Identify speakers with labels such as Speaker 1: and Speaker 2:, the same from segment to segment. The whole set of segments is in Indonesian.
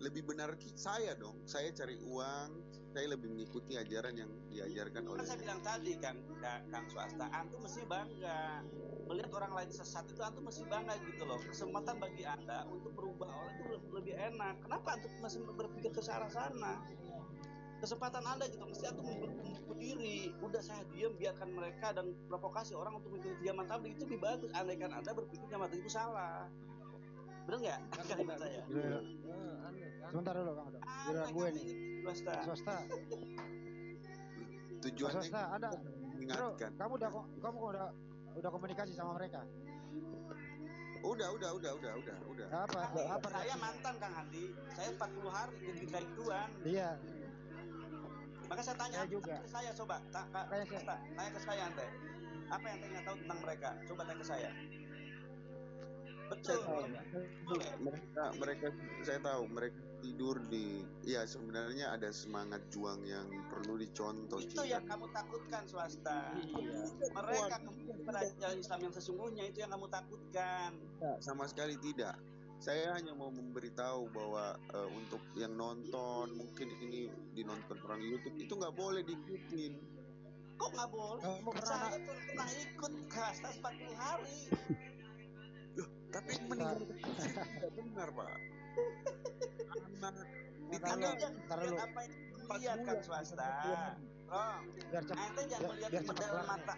Speaker 1: lebih benar saya dong. Saya cari uang, saya lebih mengikuti ajaran yang diajarkan oleh.
Speaker 2: Saya bilang tadi kan, Kang Swasta, antum mesti bangga melihat orang lain sesat itu, antum mesti bangga gitu loh. Kesempatan bagi Anda untuk berubah orang itu lebih enak. Kenapa antum masih berpikir ke arah sana? Kesempatan Anda gitu, mesti antum membunuh diri. Udah saya diam, biarkan mereka dan provokasi orang untuk mengikuti zaman tabligh itu lebih bagus. Andaikan Anda berpikir zaman tabligh itu salah. Bener nggak? Kalimat saya.
Speaker 3: Sebentar dulu Kang Udo. Giliran gue nih. Swasta.
Speaker 1: Tujuannya
Speaker 3: Swasta, Anda. Bro,
Speaker 1: mengingatkan.
Speaker 3: kamu udah komunikasi sama mereka?
Speaker 1: Udah.
Speaker 3: Apa
Speaker 2: saya mantan Kang Handi. Saya 40 hari jadi kaituan.
Speaker 3: Iya.
Speaker 2: Maka saya tanya
Speaker 3: juga.
Speaker 2: Ke saya, coba tanya ke saya Ante. Apa yang Ante tahu tentang mereka? Coba tanya ke saya. Betul.
Speaker 1: Mereka saya tahu mereka tidur di, ya sebenarnya ada semangat juang yang perlu dicontoh.
Speaker 2: Itu yang kamu takutkan, Swasta. Mereka kembali pada jalan Islam yang sesungguhnya, itu yang kamu takutkan.
Speaker 1: Sama sekali tidak. Saya hanya mau memberitahu bahwa untuk yang nonton, mungkin ini dinonton orang YouTube, itu nggak boleh diikutin.
Speaker 2: Kok nggak boleh? Saya pernah ikut Kasta 40 hari.
Speaker 1: Loh, tapi meninggalkan istri tidak benar, Pak. Anak
Speaker 2: ditinggal apa yang dilihat kan Swasta. Rom, ente jangan melihat dalam mata.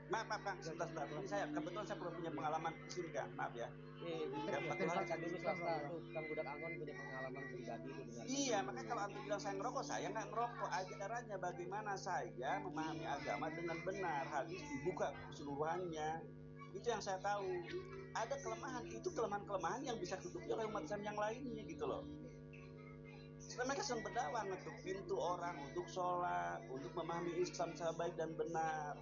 Speaker 2: Maaf Kang, sebentar. Ini saya kebetulan saya belum punya pengalaman di sini Kang, maaf ya.
Speaker 4: Kebetulan kan dulu Swasta tuh, Kang Budak Angon punya pengalaman pribadi itu dengan.
Speaker 2: Iya, makanya kalau antum bilang saya ngerokok, saya nggak ngerokok. Ajarannya bagaimana saya memahami agama dengan benar, hadis dibuka keseluruhannya. Itu yang saya tahu. Ada kelemahan, itu kelemahan-kelemahan yang bisa ditutupi oleh umat Islam yang lainnya gitu loh. Setelah mereka sedang berdakwah ngetuk pintu orang untuk sholat, untuk memahami Islam secara baik dan benar.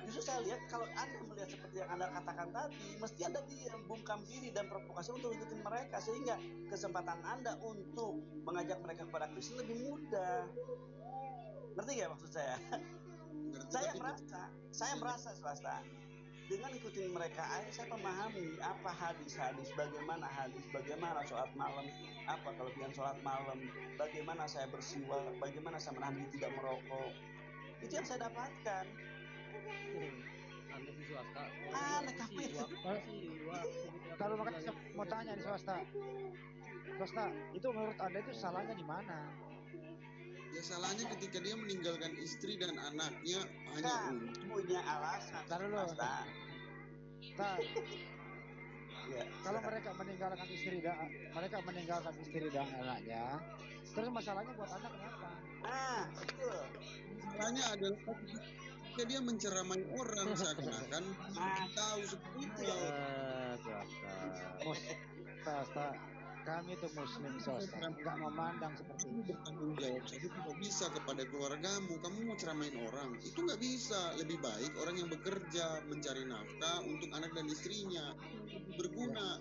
Speaker 2: Justru saya lihat kalau Anda melihat seperti yang Anda katakan tadi, mesti Anda bungkam diri dan provokasi untuk ikutin mereka, sehingga kesempatan Anda untuk mengajak mereka kepada Kristen lebih mudah. Ngerti nggak maksud saya? Saya merasa Swasta, dengan ikutin mereka aja saya memahami apa hadis-hadis, bagaimana sholat malam, apa kelebihan sholat malam, bagaimana saya bersiwak, bagaimana saya menahan diri tidak merokok. Itu yang saya dapatkan.
Speaker 4: Aneh sih Swasta.
Speaker 2: Aneh kami.
Speaker 3: Kalau makanya saya mau tanya nih Swasta, itu menurut Anda itu salahnya di mana?
Speaker 1: Ya salahnya ketika dia meninggalkan istri dan anaknya hanya
Speaker 2: punya alasan. Swasta.
Speaker 3: Ya, kalau mereka meninggalkan istri dan anaknya, terus masalahnya buat anak kenapa?
Speaker 2: Betul.
Speaker 1: Masalahnya adalah ketika dia menceramai orang seakan-akan tahu seperti itu.
Speaker 3: Swasta, kami itu Muslim Swasta, nggak memandang seperti itu.
Speaker 1: Bertanggung jawab saja tidak bisa kepada keluargamu. Kamu mau ceramain orang, itu nggak bisa. Lebih baik orang yang bekerja mencari nafkah untuk anak dan istrinya, berguna.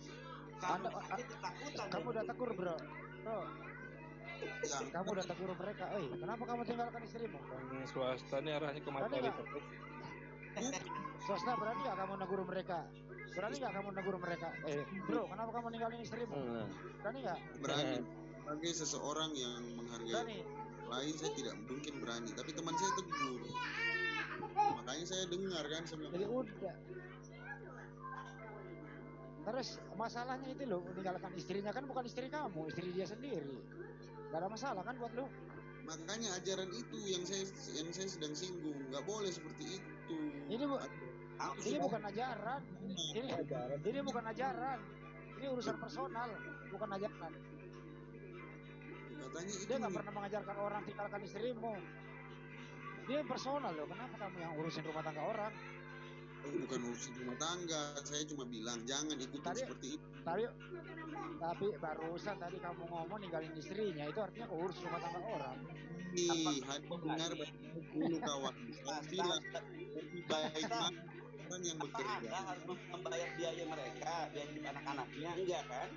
Speaker 3: Kamu udah tegur bro. Ya. Kamu udah tegur mereka, kenapa kamu tinggalkan istrimu?
Speaker 5: Swasta ini arahnya ke materi.
Speaker 3: Swasta, berani nggak kamu negur mereka? Bro, kenapa kamu ninggalin istrimu? Berani nggak?
Speaker 1: Berani. Sebagai seseorang yang menghargai lain, saya tidak mungkin berani. Tapi teman saya tegur, makanya saya dengar kan.
Speaker 3: Jadi udah. Terus masalahnya itu loh, meninggalkan istrinya kan bukan istri kamu, istri dia sendiri. Gak ada masalah kan buat lo?
Speaker 1: Makanya ajaran itu yang saya sedang singgung, nggak boleh seperti itu.
Speaker 3: Ini bukan ajaran. Ini bukan ajaran. Ini urusan personal, bukan ajaran.
Speaker 1: Katanya itu
Speaker 3: dia nggak pernah mengajarkan orang tinggalkan istrimu. Dia personal loh. Kenapa kamu yang urusin rumah tangga orang?
Speaker 1: Bukan urusin rumah tangga. Saya cuma bilang jangan ikutin seperti itu.
Speaker 3: Tapi barusan tadi kamu ngomong ninggalin istrinya, itu artinya urus rumah tangga orang.
Speaker 1: Benar dulu kawan. Bilang lebih baik orang yang bekerja.
Speaker 2: Anda harus membayar biaya mereka, biaya hidup anak-anaknya, enggak kan?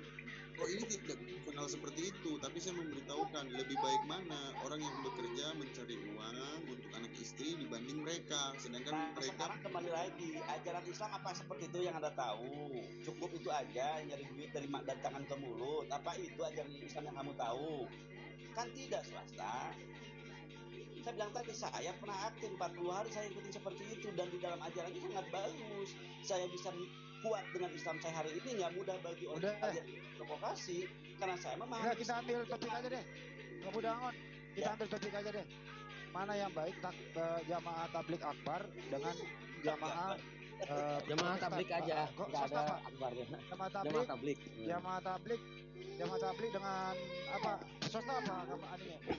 Speaker 1: Oh ini tidak kenal seperti itu, tapi saya memberitahukan lebih baik mana orang yang bekerja mencari uang untuk anak istri dibanding mereka, sedangkan
Speaker 2: Nah,
Speaker 1: mereka
Speaker 2: sekarang kembali lagi, ajaran Islam apa seperti itu yang Anda tahu? Cukup itu aja, nyari duit dari tangan ke mulut. Apa itu ajaran Islam yang kamu tahu? Kan tidak, swasta. Saya bilang tadi, saya pernah aktif 40 hari saya ikutin seperti itu, dan di dalam ajaran itu sangat bagus. Saya bisa kuat dengan Islam saya hari ini, nggak mudah bagi orang yang provokasi, karena saya memahami.
Speaker 3: Udah, kita ambil topik aja deh, Pak Budangon. Kita ambil topik aja deh. Mana yang baik, jamaah tablik akbar dengan jamaah
Speaker 4: Jamaah tablik aja, nggak ada akbarnya.
Speaker 3: Jamaah tablik dengan apa? Swasta apa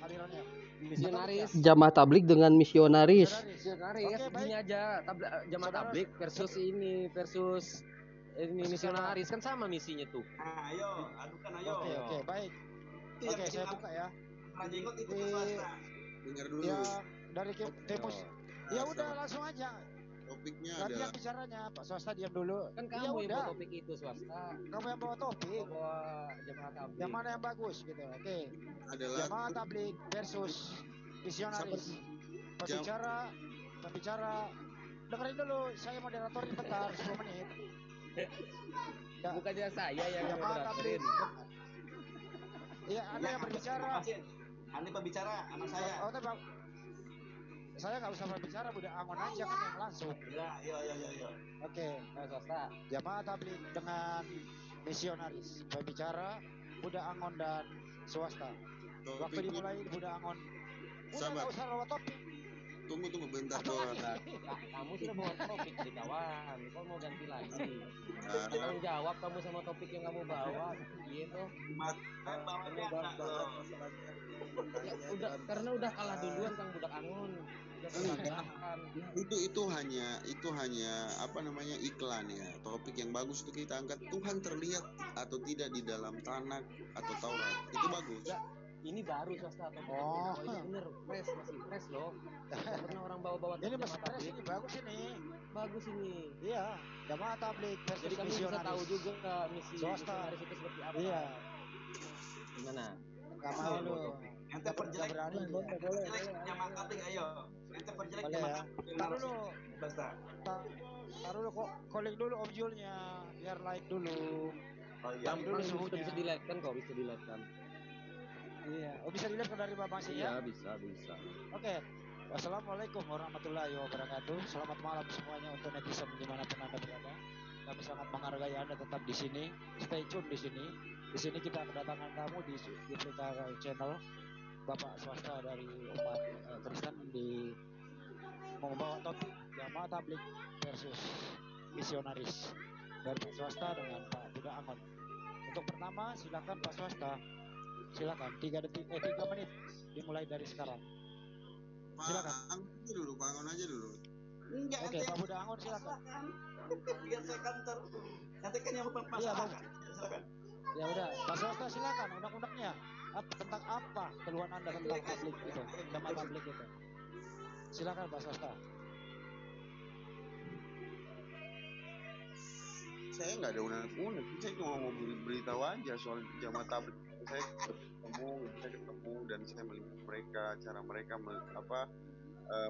Speaker 3: alirannya?
Speaker 4: Misionaris.
Speaker 6: Jamaah tablik dengan misionaris.
Speaker 3: Oke, baik.
Speaker 4: Gini aja, jamaah tablik versus misionaris kan sama misinya tuh.
Speaker 2: Ayo, adukan ayo.
Speaker 3: Oke, baik. Oke, saya buka ya.
Speaker 2: Rajingot itu swasta.
Speaker 1: dengar dulu.
Speaker 3: Ya, dari Tepus. Ya udah langsung aja.
Speaker 1: Topiknya
Speaker 3: Gantian
Speaker 1: adalah
Speaker 3: bicaranya, Pak Swasta diam dulu.
Speaker 4: Kan
Speaker 3: Ya
Speaker 4: kamu yang
Speaker 3: udah.
Speaker 4: bawa topik itu, swasta.
Speaker 3: Kamu yang bawa topik.
Speaker 4: Bawa jamaah tablik.
Speaker 3: Yang mana yang bagus gitu. Oke.
Speaker 1: adalah
Speaker 3: Jamaah tablik versus misionaris. Pembicara. Dengerin dulu, saya moderator bentar 10 menit. Ya,
Speaker 4: Bukannya saya yang
Speaker 3: jamaah tablik.
Speaker 4: moderatorin.
Speaker 3: Iya, Anda yang berbicara.
Speaker 2: Anda pembicara sama saya.
Speaker 3: Oh, tapi saya nggak usah berbicara, udah Angon aja kan yang langsung.
Speaker 2: Ya.
Speaker 3: Oke,
Speaker 4: Swasta.
Speaker 3: jamaah tablik dengan misionaris. Pembicara Budak Angon dan swasta. Waktu
Speaker 1: topiknya.
Speaker 3: dimulai Budak Angon. Udah
Speaker 1: Sabar.
Speaker 3: nggak usah lewat topik.
Speaker 1: Tunggu bentar
Speaker 3: Apa
Speaker 1: doang.
Speaker 3: lagi?
Speaker 4: Kamu sudah bawa topik dari kawan. Kau mau ganti lagi?
Speaker 1: Nah,
Speaker 4: Tanggung jawab kamu sama topik yang kamu bawa. Gitu.
Speaker 2: Bawanya enggak loh.
Speaker 4: Ya, karena udah kalah duluan Kang Budak Angon. Udah kebanyakan.
Speaker 1: itu hanya apa namanya iklan ya. Topik yang bagus itu kita angkat, Tuhan terlihat atau tidak di dalam Tanakh atau Taurat. Itu bagus.
Speaker 4: Ya, ini baru swasta atau
Speaker 3: Oh.
Speaker 4: ini bener masih fresh loh. Nggak pernah orang bawa-bawa
Speaker 3: Ini
Speaker 4: jamaah
Speaker 3: masih fresh,
Speaker 4: tablik.
Speaker 3: ini bagus ini.
Speaker 4: Bagus ini.
Speaker 3: Iya, jamaah tablik
Speaker 4: Jadi
Speaker 3: versus
Speaker 4: kamu bisa tahu
Speaker 3: misionaris.
Speaker 4: juga misi
Speaker 3: Swasta.
Speaker 4: misionaris itu seperti apa.
Speaker 3: Iya,
Speaker 4: Gimana?
Speaker 3: nggak mau lu.
Speaker 2: Ente perjelek
Speaker 3: berani dia.
Speaker 2: jamaah tablik, ayo. Ente perjelek
Speaker 3: Boleh
Speaker 2: jamaah
Speaker 3: ya.
Speaker 2: tablik.
Speaker 3: Taruh dulu.
Speaker 2: Swasta.
Speaker 3: Taruh dulu kok, calling dulu Om Julnya, biar like dulu.
Speaker 2: Oh iya.
Speaker 3: Dulu
Speaker 4: Gampang
Speaker 3: suhunya.
Speaker 4: bisa dilihat kan kok, bisa dilihat kan.
Speaker 3: Iya, oh bisa dilihat kan dari Bapak sih ya?
Speaker 4: Bisa.
Speaker 3: Oke. Wassalamualaikum warahmatullahi wabarakatuh. Selamat malam semuanya untuk netizen dimanapun Anda berada. Kami sangat menghargai Anda tetap di sini. Stay tune di sini. Di sini kita kedatangan tamu di Pelita Channel, Bapak swasta dari umat Kristen di membawa topik jamaah tablik versus misionaris dari Pak Swasta dengan Pak Budak Angon. Untuk pertama silakan Pak Swasta. Silakan 3 menit dimulai dari sekarang. Silakan.
Speaker 1: Pak Angon aja dulu.
Speaker 2: Enggak,
Speaker 3: Oke, Pak Budak Angon silakan.
Speaker 2: Biar saya kantor. Nanti kan yang
Speaker 3: Iya,
Speaker 2: bermasalah.
Speaker 3: Bang.
Speaker 2: Silakan.
Speaker 3: Ya udah, Pak Swasta silakan undang-undangnya. Tentang apa keluhan Anda tentang tablik itu, jamaah tablik itu. Silakan Pak Swasta.
Speaker 1: Saya nggak ada unek-unek, saya cuma mau beritahu aja soal jamaah tablik. Saya ketemu dan saya melihat mereka, cara mereka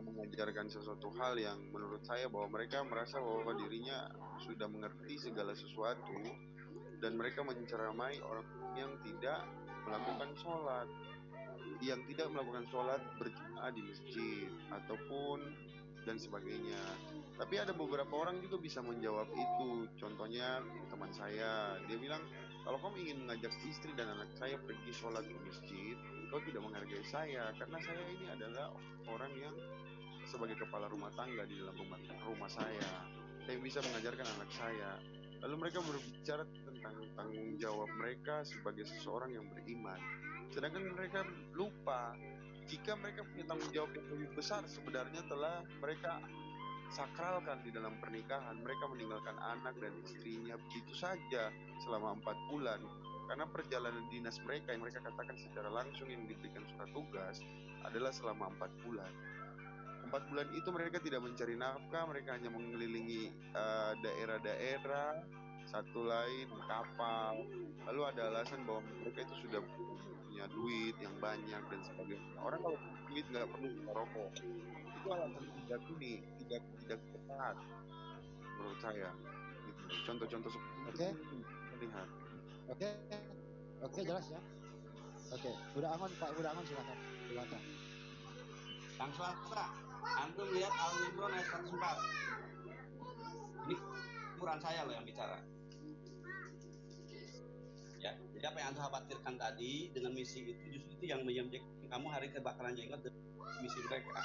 Speaker 1: mengajarkan sesuatu hal yang menurut saya bahwa mereka merasa bahwa dirinya sudah mengerti segala sesuatu, dan mereka menceramai orang yang tidak melakukan sholat, berjamaah di masjid ataupun dan sebagainya. Tapi ada beberapa orang juga bisa menjawab itu. Contohnya teman saya, dia bilang, kalau kamu ingin mengajak istri dan anak saya pergi sholat ke masjid, kau tidak menghargai saya, karena saya ini adalah orang yang sebagai kepala rumah tangga di dalam rumah saya bisa mengajarkan anak saya. Lalu mereka berbicara tentang tanggung jawab mereka sebagai seseorang yang beriman, sedangkan mereka lupa jika mereka punya tanggung jawab yang lebih besar sebenarnya telah mereka sakralkan di dalam pernikahan. Mereka meninggalkan anak dan istrinya begitu saja selama 4 bulan karena perjalanan dinas mereka yang mereka katakan secara langsung yang diberikan surat tugas adalah selama 4 bulan. 4 bulan itu mereka tidak mencari nafkah, mereka hanya mengelilingi daerah-daerah satu lain kapal, lalu ada alasan bahwa mereka itu sudah punya duit yang banyak dan sebagainya. Orang kalau punya duit nggak perlu merokok, itu alasan tidak tepat menurut saya. Gitu. Contoh-contoh seperti
Speaker 3: Oke.
Speaker 1: itu kita lihat.
Speaker 3: Oke, jelas ya. Oke, Budak Angon, Pak Budak Angon silakan.
Speaker 2: Kang Swasta, antum lihat Al-Imran ayat 104. Ini Quran saya loh yang bicara. Ya, jadi apa yang antum khawatirkan tadi dengan misi itu justru itu yang menyebabkan kamu hari kebakaran jenggot dan misi mereka.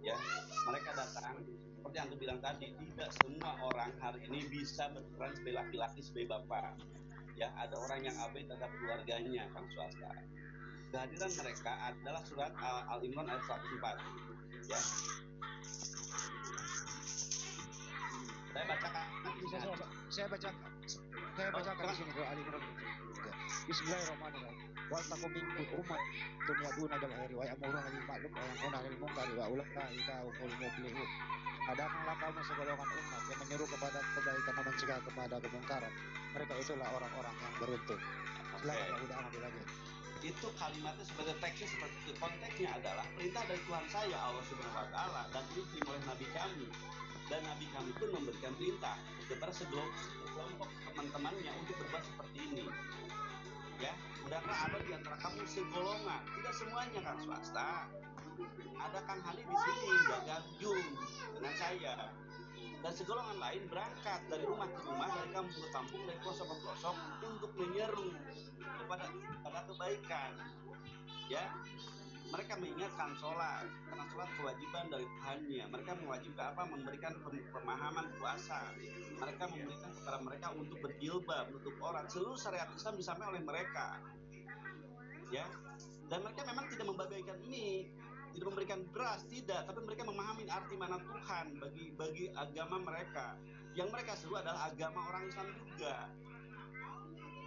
Speaker 2: Ya, mereka datang seperti yang antum bilang tadi, tidak semua orang hari ini bisa berperan sebagai laki-laki sebagai bapak. Ya, ada orang yang abai terhadap keluarganya, Kang Swasta. Kehadiran mereka adalah surat Al-Imran ayat 104. Ya. Saya bacakan.
Speaker 3: Saya bacakan di sini doa Al-Imran. Bismillahirrahmanirrahim. Wal takum minkum ummatun yad'una bil khairi wa ya'muruna bil ma'ruf wa yanhauna 'anil munkari wa ulaika humul muflihun. Adakanlah kamu segolongan umat yang menyeru kepada kebaikan dan mencegah kepada kemungkaran. Mereka itulah orang-orang yang beruntung. Silakan Pak Budak dilanjut.
Speaker 2: Itu kalimatnya sebagai teksnya seperti itu. Konteksnya adalah perintah dari Tuhan saya Allah Subhanahu wa taala dan dikirim oleh nabi kami. Dan nabi kami pun memberikan perintah kepada sekelompok teman-temannya untuk berbuat seperti ini. Ya, sudahkah ada di antara kamu segolongan? Tidak semuanya, Kang Swasta. Ada Kang Hali di sini gabung dengan saya. Dan segolongan lain berangkat dari rumah ke rumah, dari kampung ke kampung, dari pelosok ke pelosok untuk menyeru kepada kebaikan. Ya, mereka mengingatkan sholat, karena sholat kewajiban dari Tuhannya. Mereka mewajibkan apa? Memberikan pemahaman puasa. Mereka memberikan kepada mereka untuk berjilbab, menutup aurat. Seluruh syariat Islam disampaikan oleh mereka. Ya, dan mereka memang tidak membabaikan ini, tidak memberikan beras, tidak, tapi mereka memahami arti mana Tuhan bagi agama mereka. Yang mereka seru adalah agama orang Islam juga.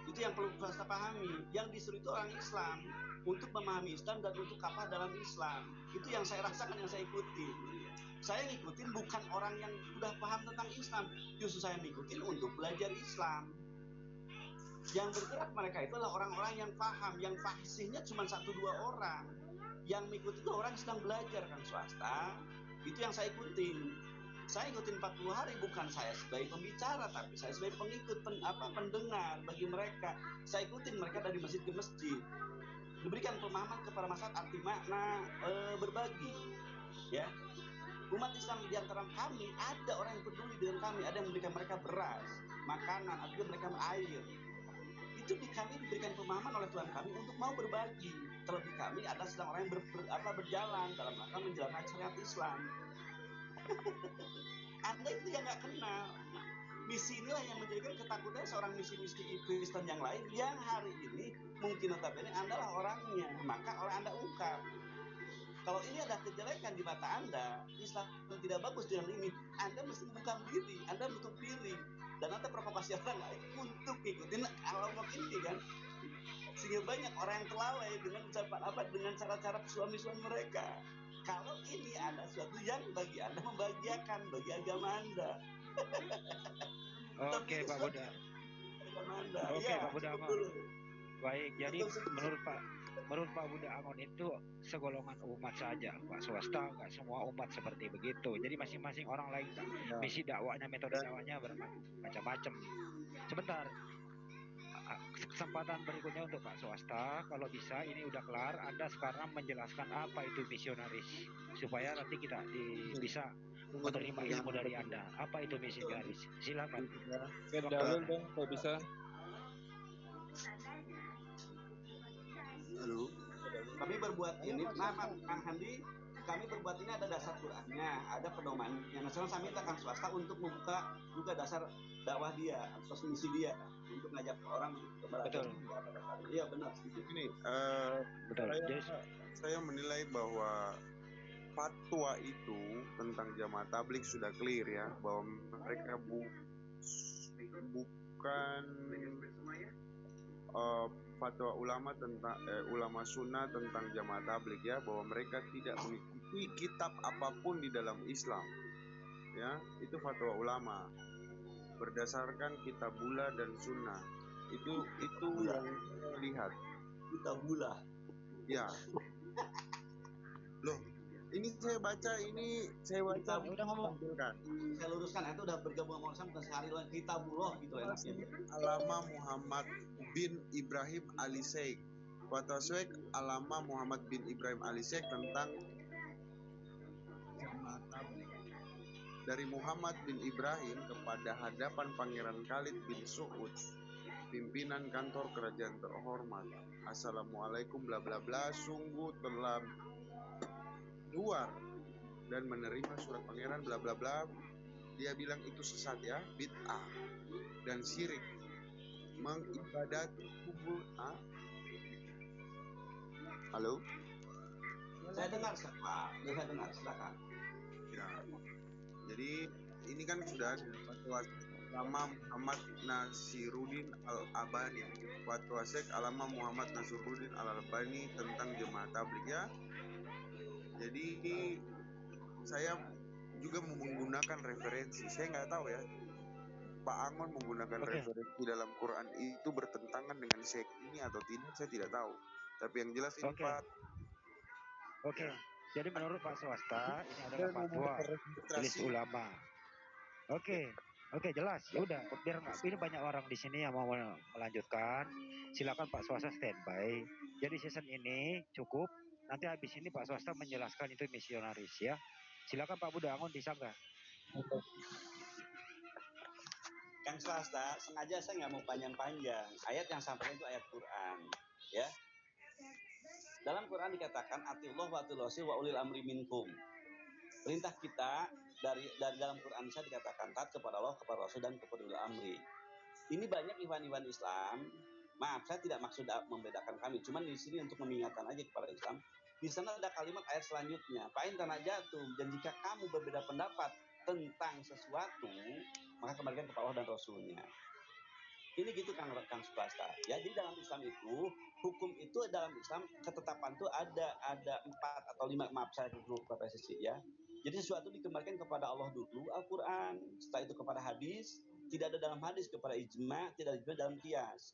Speaker 2: Itu yang perlu kita pahami. Yang disuruh itu orang Islam untuk memahami Islam dan untuk kapal dalam Islam. Itu yang saya rasakan, yang saya ikuti. Saya ngikutin bukan orang yang sudah paham tentang Islam, justru saya ngikutin untuk belajar Islam. Yang bergerak mereka itu adalah orang-orang yang paham, yang fasihnya cuma 1-2 orang. Yang mengikuti itu orang sedang belajar, Kang Swasta. Itu yang saya ikutin. Saya ikutin 40 hari, bukan saya sebagai pembicara, tapi saya sebagai pengikut, pendengar bagi mereka. Saya ikutin mereka dari masjid ke masjid. Diberikan pemahaman kepada masyarakat arti makna berbagi. Ya, umat Islam di antara kami ada orang yang peduli dengan kami, ada yang memberikan mereka beras, makanan, ada yang memberikan air. Itu kami diberikan pemahaman oleh Tuhan kami untuk mau berbagi. Terlebih kami adalah sedang orang yang berjalan dalam rangka menjalankan syariat Islam. Anda itu yang nggak kenal. Misi inilah yang menjadikan ketakutan seorang misi-misi Kristen yang lain yang hari ini mungkin notabene Anda lah orangnya, maka oleh Anda ungkap. Kalau ini ada kejelekan di mata Anda, Islam tidak bagus dengan ini, Anda mesti buka diri, Anda tutup diri, dan Anda provokasi orang lain untuk ikutin kelompok ini kan. Sehingga banyak orang yang terlalai dengan cara-cara suami-suami mereka. Kalau ini ada sesuatu yang bagi Anda membahagiakan bagi agama Anda.
Speaker 3: Oke, Pak Budak. Oke, ya, Pak Budak Angon. Baik, jadi menurut Pak Budak Angon itu segolongan umat saja, Pak Swasta nggak semua umat seperti begitu. Jadi masing-masing orang lain misi dakwanya, metode dakwanya bermacam-macam. Sebentar. Kesempatan berikutnya untuk Pak Swasta, kalau bisa ini udah kelar, Anda sekarang menjelaskan apa itu misionaris supaya nanti kita bisa menerima ilmu dari Anda. Apa itu misionaris? Silakan.
Speaker 5: Dalil dong, kalau bisa.
Speaker 1: Halo.
Speaker 2: Kami berbuat ini, Kang Handi, kami berbuat ini ada dasar Qurannya, ada pedomannya. Nah, sekarang saya minta Kang Swasta untuk membuka juga dasar dakwah dia, atau misi dia untuk ngajak orang untuk belajar. Iya benar.
Speaker 1: Ini
Speaker 3: betul.
Speaker 1: Saya menilai bahwa fatwa itu tentang jamaah tabligh sudah clear ya, bahwa mereka bukan fatwa ulama tentang ulama sunnah tentang jamaah tabligh ya, bahwa mereka tidak mengikuti kitab apapun di dalam Islam ya, itu fatwa ulama. berdasarkan kitabullah dan sunnah. Itu
Speaker 2: Iya.
Speaker 1: yang saya lihat.
Speaker 2: Kita bulah.
Speaker 1: Ya. Loh, ini saya baca
Speaker 2: Kita
Speaker 3: udah ngomong.
Speaker 1: tampilkan.
Speaker 2: Saya luruskan, itu udah bergabung sama Islam bukan sehari lain. Kita bulah gitu enaknya.
Speaker 1: Alama Muhammad bin Ibrahim Ali Sheikh. Fatwa Syekh Alama Muhammad bin Ibrahim Ali Sheikh tentang jamaah tabligh. Dari Muhammad bin Ibrahim kepada hadapan Pangeran Khalid bin Su'ud, pimpinan kantor kerajaan terhormat. Assalamualaikum bla bla bla, sungguh telah keluar dan menerima surat pangeran bla bla bla. Dia bilang itu sesat ya, bid'ah dan syirik, mengibadati kubur. Halo?
Speaker 2: Saya dengar, Pak. Saya dengar, silakan.
Speaker 1: Ya. Jadi ini kan sudah fatwa Alama Muhammad Nasiruddin Al-Albani. Fatwa Syekh Alama Muhammad Nasiruddin Al-Albani tentang jemaah tabligh ya. Jadi saya juga menggunakan referensi. Saya nggak tahu ya, Pak Angon menggunakan referensi dalam Quran itu bertentangan dengan Syekh ini atau tidak, saya tidak tahu. Tapi yang jelas ini Pak.
Speaker 3: Oke. Jadi menurut Pak Swasta ini adalah fatwa majelis ulama. Oke, jelas. Ya udah, biar nggak ini banyak orang di sini yang mau melanjutkan. Silakan Pak Swasta standby. Jadi season ini cukup. Nanti habis ini Pak Swasta menjelaskan itu misionaris ya. Silakan Pak Budangun disanggah.
Speaker 2: Kang Swasta, sengaja saya nggak mau panjang-panjang. Ayat yang sampaikan itu ayat Quran, ya. Dalam Quran dikatakan atiullah wa atiur rasul wa ulil amri minkum. Perintah kita dari dalam Quran saya dikatakan taat kepada Allah, kepada Rasul dan kepada ulil amri. Ini banyak ikhwan-ikhwan Islam. Maaf, saya tidak maksud membedakan kami, cuman di sini untuk mengingatkan aja kepada Islam. Di sana ada kalimat ayat selanjutnya, fa'in tanajatum, dan jika kamu berbeda pendapat tentang sesuatu, maka kembalikan kepada Allah dan Rasulnya. Ini gitu Kang Swasta. Ya, jadi dalam Islam itu hukum itu dalam Islam ketetapan itu ada 4 atau 5, maaf saya lupa presisi ya. Jadi sesuatu dikembalikan kepada Allah dulu, Al-Quran, setelah itu kepada hadis, tidak ada dalam hadis kepada ijma, tidak ada dalam qiyas.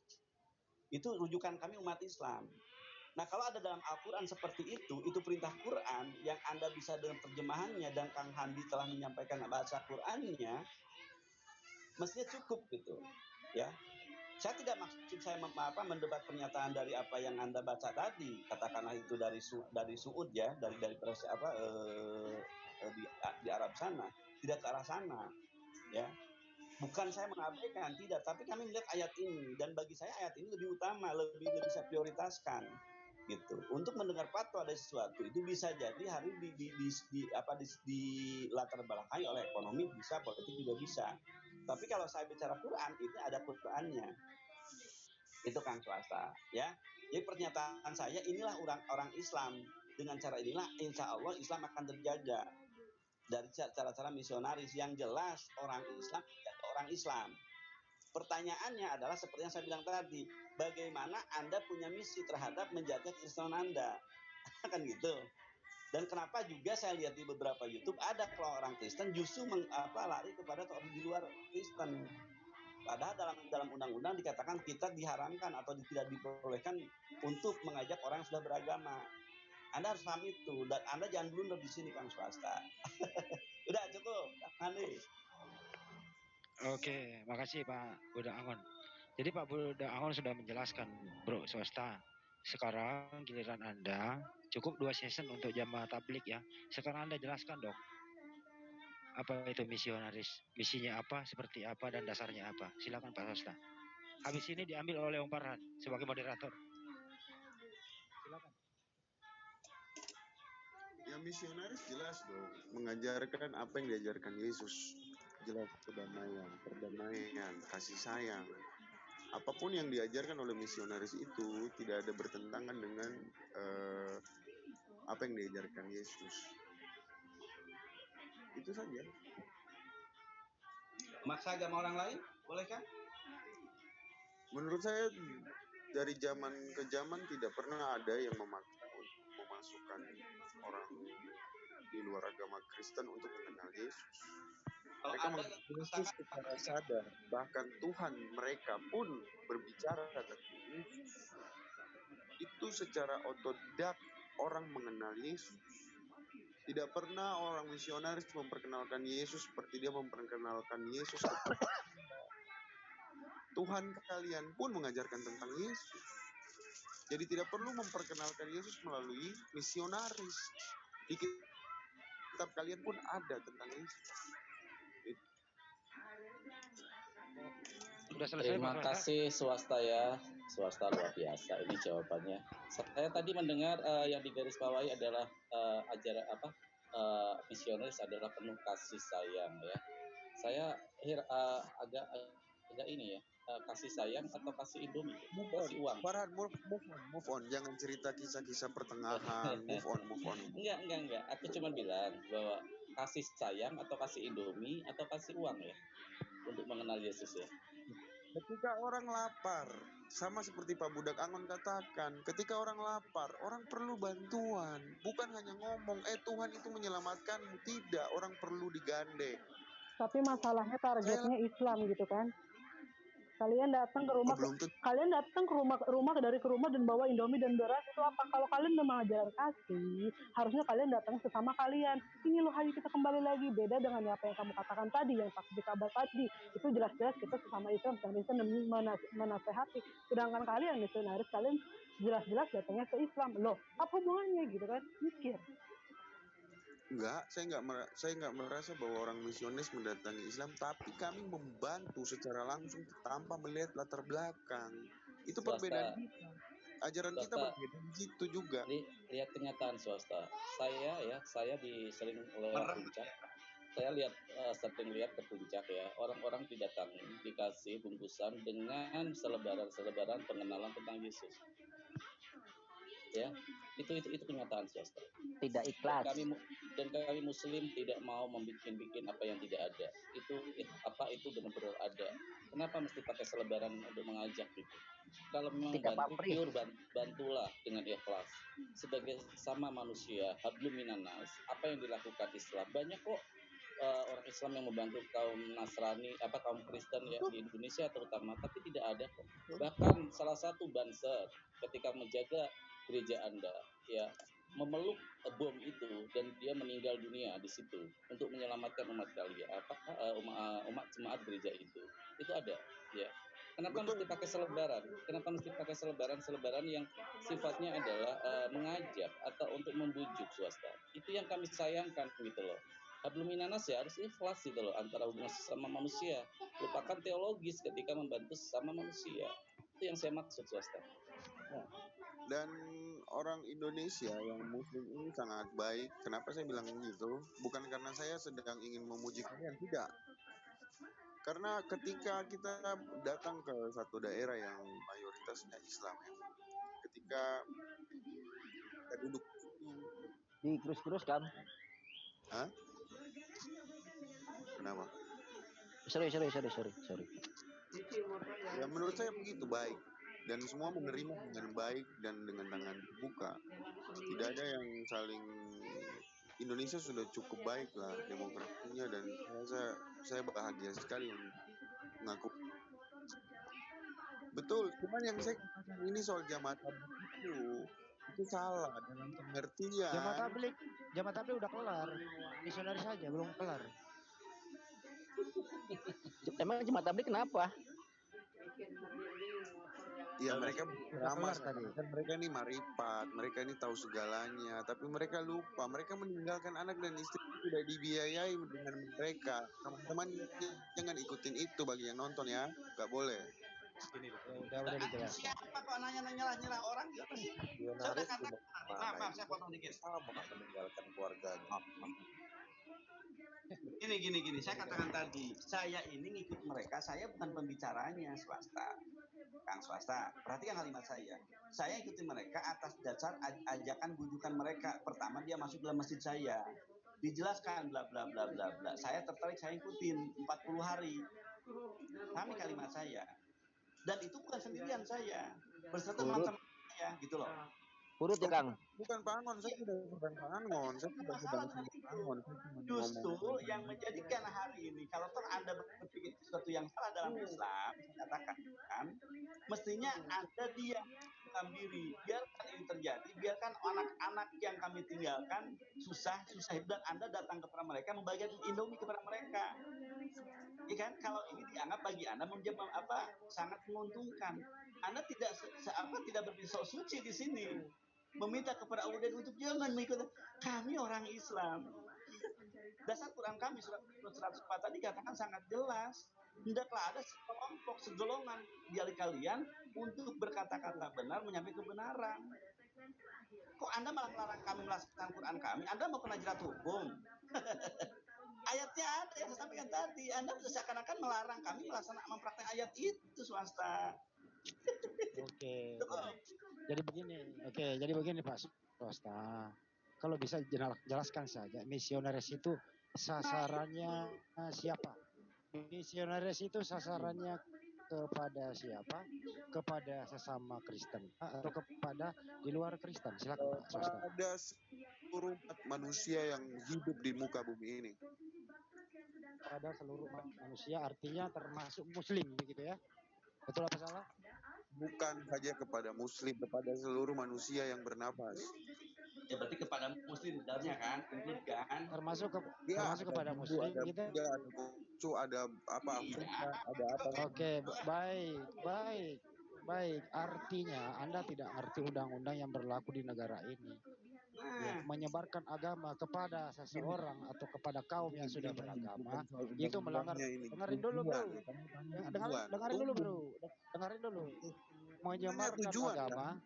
Speaker 2: Itu rujukan kami umat Islam. Nah, kalau ada dalam Al-Quran seperti itu perintah Quran yang Anda bisa dengan terjemahannya dan Kang Handi telah menyampaikan bahasa Qurannya, mestinya cukup gitu. Ya. Saya tidak maksud saya mendebat pernyataan dari apa yang Anda baca tadi, katakanlah itu dari Suud ya, dari di Arab sana, tidak ke arah sana, ya. Bukan saya mengabaikan, tidak, tapi kami melihat ayat ini dan bagi saya ayat ini lebih utama, lebih saya prioritaskan, gitu. Untuk mendengar fatwa dari sesuatu itu bisa jadi hari di latar belakangi oleh ekonomi bisa, politik juga bisa. Tapi kalau saya bicara Quran, ini ada Qurannya. Itu Kang Swasta, ya. Jadi pernyataan saya inilah orang Islam. Dengan cara inilah insya Allah Islam akan terjaga dari cara-cara misionaris yang jelas orang Islam menjaga orang Islam. Pertanyaannya adalah seperti yang saya bilang tadi, bagaimana Anda punya misi terhadap menjaga keislaman Anda, kan gitu. Dan kenapa juga saya lihat di beberapa YouTube ada kalau orang Kristen justru lari kepada orang di luar Kristen. Padahal dalam undang-undang dikatakan kita diharamkan atau tidak diperbolehkan untuk mengajak orang yang sudah beragama. Anda harus paham itu dan Anda jangan blunder di sini Kang Swasta. Udah cukup, Kang Andi.
Speaker 3: Oke, makasih Pak Budangun. Jadi Pak Budangun sudah menjelaskan, Bro Swasta. Sekarang giliran Anda, cukup 2 season untuk jamaah tabligh ya. Sekarang Anda jelaskan dong, apa itu misionaris, misinya apa, seperti apa, dan dasarnya apa. Silakan Pak Swasta. Habis ini diambil oleh Om Farhan sebagai moderator. Silakan.
Speaker 1: Ya misionaris jelas dong, mengajarkan apa yang diajarkan Yesus. Jelas perdamaian, kasih sayang. Apapun yang diajarkan oleh misionaris itu tidak ada bertentangan dengan apa yang diajarkan Yesus. Itu saja.
Speaker 2: Maksa agama orang lain, boleh kan?
Speaker 1: Menurut saya dari zaman ke zaman tidak pernah ada yang memaksa untuk memasukkan orang di luar agama Kristen untuk mengenal Yesus.
Speaker 2: Kalau
Speaker 1: Mereka
Speaker 2: Anda
Speaker 1: mengenal Yesus
Speaker 2: pasangan
Speaker 1: secara sadar. Bahkan Tuhan mereka pun berbicara tentang Yesus. Itu secara otodidak orang mengenal Yesus. Tidak pernah orang misionaris memperkenalkan Yesus seperti dia memperkenalkan Yesus kepada Tuhan. Kalian pun mengajarkan tentang Yesus. Jadi tidak perlu memperkenalkan Yesus melalui misionaris. Di kitab kalian pun ada tentang Yesus.
Speaker 3: Sudah selesai,
Speaker 7: Terima
Speaker 3: Mas Wasta?
Speaker 7: kasih swasta ya, swasta luar biasa. Ini jawabannya. Saya tadi mendengar yang digarisbawahi adalah ajaran misionaris adalah penuh kasih sayang ya. Saya agak ini ya, kasih sayang atau kasih Indomie, kasih uang.
Speaker 1: Farhan, move on. Jangan cerita kisah-kisah pertengahan. Move on.
Speaker 7: Enggak. Aku cuma bilang bahwa kasih sayang atau kasih Indomie atau kasih uang ya untuk mengenal Yesus ya.
Speaker 1: Ketika orang lapar, sama seperti Pak Budak Angon katakan, ketika orang lapar, orang perlu bantuan. Bukan hanya ngomong, Tuhan itu menyelamatkanmu. Tidak, orang perlu digandeng.
Speaker 8: Tapi masalahnya targetnya Islam gitu kan. Kalian datang ke rumah, dari ke rumah dan bawa Indomie dan beras itu apa? Kalau kalian memang ajaran kasih, harusnya kalian datang sesama kalian. Ini loh, ayo kita kembali lagi. Beda dengan apa yang kamu katakan tadi, yang di kabar tadi. Itu jelas-jelas kita sesama Islam menasehati. Sedangkan kalian misionaris, kalian jelas-jelas datangnya ke Islam. Loh, apa hubungannya gitu kan? Mikir.
Speaker 1: Enggak, saya nggak merasa bahwa orang misionis mendatangi Islam, tapi kami membantu secara langsung tanpa melihat latar belakang. Itu perbedaan kita. Ajaran kita berbeda di situ juga.
Speaker 7: Lihat kenyataan swasta. Saya sering lewat puncak. Saya sering lihat ke puncak ya. Orang-orang didatangi, dikasih bungkusan dengan selebaran pengenalan tentang Yesus. Ya, itu kenyataan swasta.
Speaker 6: Tidak ikhlas.
Speaker 7: Dan kami Muslim tidak mau membuat apa yang tidak ada. Itu benar-benar ada. Kenapa mesti pakai selebaran untuk mengajak gitu? Kalau memang bantulah dengan ikhlas. Sebagai sama manusia, hablum minanas. Apa yang dilakukan Islam? Banyak kok orang Islam yang membantu kaum Nasrani, kaum Kristen ya di Indonesia terutama, tapi tidak ada kok. Bahkan salah satu Banser ketika menjaga gereja Anda ya memeluk bom itu dan dia meninggal dunia di situ untuk menyelamatkan umat kalian umat jemaat gereja itu ada ya. Kenapa mesti pakai selebaran yang sifatnya adalah mengajak atau untuk membujuk swasta? Itu yang kami sayangkan gitu loh. Hablum minanas ya harus ikhlas gitu loh antara hubungan sesama manusia. Lupakan teologis ketika membantu sesama manusia. Itu yang saya maksud swasta.
Speaker 1: Dan orang Indonesia yang Muslim ini sangat baik. Kenapa saya bilang begitu? Bukan karena saya sedang ingin memuji kalian, tidak. Karena ketika kita datang ke satu daerah yang mayoritasnya Islam ya, ketika kita duduk
Speaker 6: di terus kan?
Speaker 1: Hah? Kenapa?
Speaker 6: Sorry.
Speaker 1: Ya menurut saya begitu baik. Dan semua menerima dengan baik dan dengan tangan terbuka. Tidak ada yang saling. Indonesia sudah cukup baik lah demografinya, dan saya bahagia sekali mengaku. Betul, cuman yang saya katakan ini soal jamaah tabligh itu salah dalam pengertian.
Speaker 3: Jamaah tabligh udah kelar, misionaris saja belum kelar.
Speaker 6: Emang jemaat tabligh kenapa?
Speaker 1: Ya mereka ramah tadi. Kan mereka ini marifat, mereka ini tahu segalanya, tapi mereka lupa, mereka meninggalkan anak dan istri tidak dibiayai dengan mereka. Teman-teman jangan ikutin itu bagi yang nonton ya, nggak boleh.
Speaker 3: Udah dijelaskan.
Speaker 2: Siapa kok nanya orang gitu sih? Saya udah katakan. Maaf, saya potong dikit.
Speaker 1: Sama meninggalkan keluarganya.
Speaker 2: Gini, saya katakan tadi, saya ini ngikut mereka, saya bukan pembicaranya swasta. Kang swasta, perhatikan kalimat saya. Saya ikuti mereka atas dasar ajakan bujukan mereka. Pertama dia masuk dalam masjid saya. Dijelaskan bla bla bla bla bla. Saya tertarik, saya ikutin 40 hari. Kami kalimat saya. Dan itu bukan sendirian saya. Berserta teman-teman saya gitu loh.
Speaker 6: Urut ya, Kang.
Speaker 1: Bukan Pak Angon, saya tidak sedang Pak Angon, saya tidak sedang Pak Angon.
Speaker 2: Justru yang menjadikan hari ini, kalau Anda berpikir sesuatu yang salah dalam Islam, saya katakan, mestinya Anda diam diri, biarkan ini terjadi, biarkan anak-anak yang kami tinggalkan susah hidup, dan Anda datang kepada mereka, membagikan Indomie kepada mereka. Ya kan, kalau ini dianggap bagi Anda sangat menguntungkan. Anda tidak berpisau suci di sini, meminta kepada Allah untuk jangan mengikuti. Kami orang Islam. Dasar Quran kami surat 104 tadi katakan sangat jelas. Hendaklah ada sekelompok, segolongan dari kalian untuk berkata-kata benar, menyampaikan kebenaran. Kok Anda malah melarang kami melaksanakan Quran kami? Anda mau kena jerat hukum. Ayatnya ada yang saya sampaikan tadi. Anda seakan-akan melarang kami mempraktek ayat itu, swasta.
Speaker 3: Oke. Jadi begini Pak Swasta. Kalau bisa jelaskan saja, misionaris itu sasarannya siapa? Misionaris itu sasarannya kepada siapa? Kepada sesama Kristen atau kepada di luar Kristen? Silakan Pak Swasta.
Speaker 1: Ada seluruh manusia yang hidup di muka bumi ini.
Speaker 3: Pada seluruh manusia, artinya termasuk Muslim, begitu ya? Betul apa salah?
Speaker 1: Bukan saja kepada Muslim, kepada seluruh manusia yang bernafas.
Speaker 2: Ya berarti kepada Muslim dalamnya kan,
Speaker 3: termasuk kepada Muslim,
Speaker 1: ada
Speaker 3: gitu.
Speaker 1: Ada apa? Afrika, ada apa?
Speaker 3: Oke, baik. Artinya Anda tidak ngerti undang-undang yang berlaku di negara ini. Ya, menyebarkan agama kepada seseorang atau kepada kaum yang sudah beragama itu melanggar. Dengerin dulu bro, dengerin dulu. Menyebarkan agama,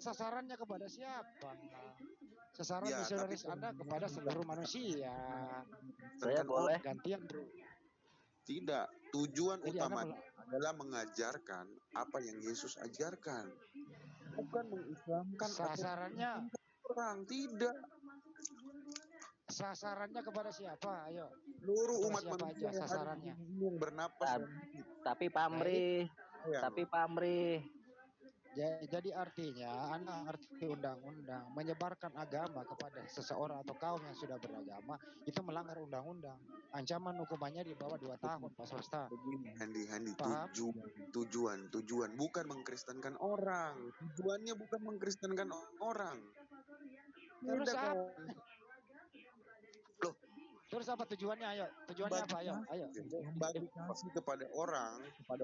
Speaker 3: sasarannya kepada siapa? Sasaran misionaris Anda kepada seluruh manusia.
Speaker 6: Saya boleh
Speaker 3: gantian bro.
Speaker 1: Tidak, tujuan utama adalah mengajarkan apa yang Yesus ajarkan, bukan mengislamkan
Speaker 3: sasarannya
Speaker 1: orang. Tidak,
Speaker 3: sasarannya kepada siapa? Ayo,
Speaker 1: seluruh umat manusia
Speaker 3: sasarannya
Speaker 1: yang bernapas.
Speaker 6: Tapi pamrih.
Speaker 3: Jadi artinya Anda ngerti undang-undang, menyebarkan agama kepada seseorang atau kaum yang sudah beragama itu melanggar undang-undang. Ancaman hukumannya di bawah 2 tahun, Pak Swasta.
Speaker 1: Begini, Handi, tujuan bukan mengkristenkan orang. Tujuannya bukan mengkristenkan orang.
Speaker 3: Terus apa? Loh, terus apa tujuannya? Ayo, tujuannya apa? Ayo.
Speaker 1: Membagi kasih kepada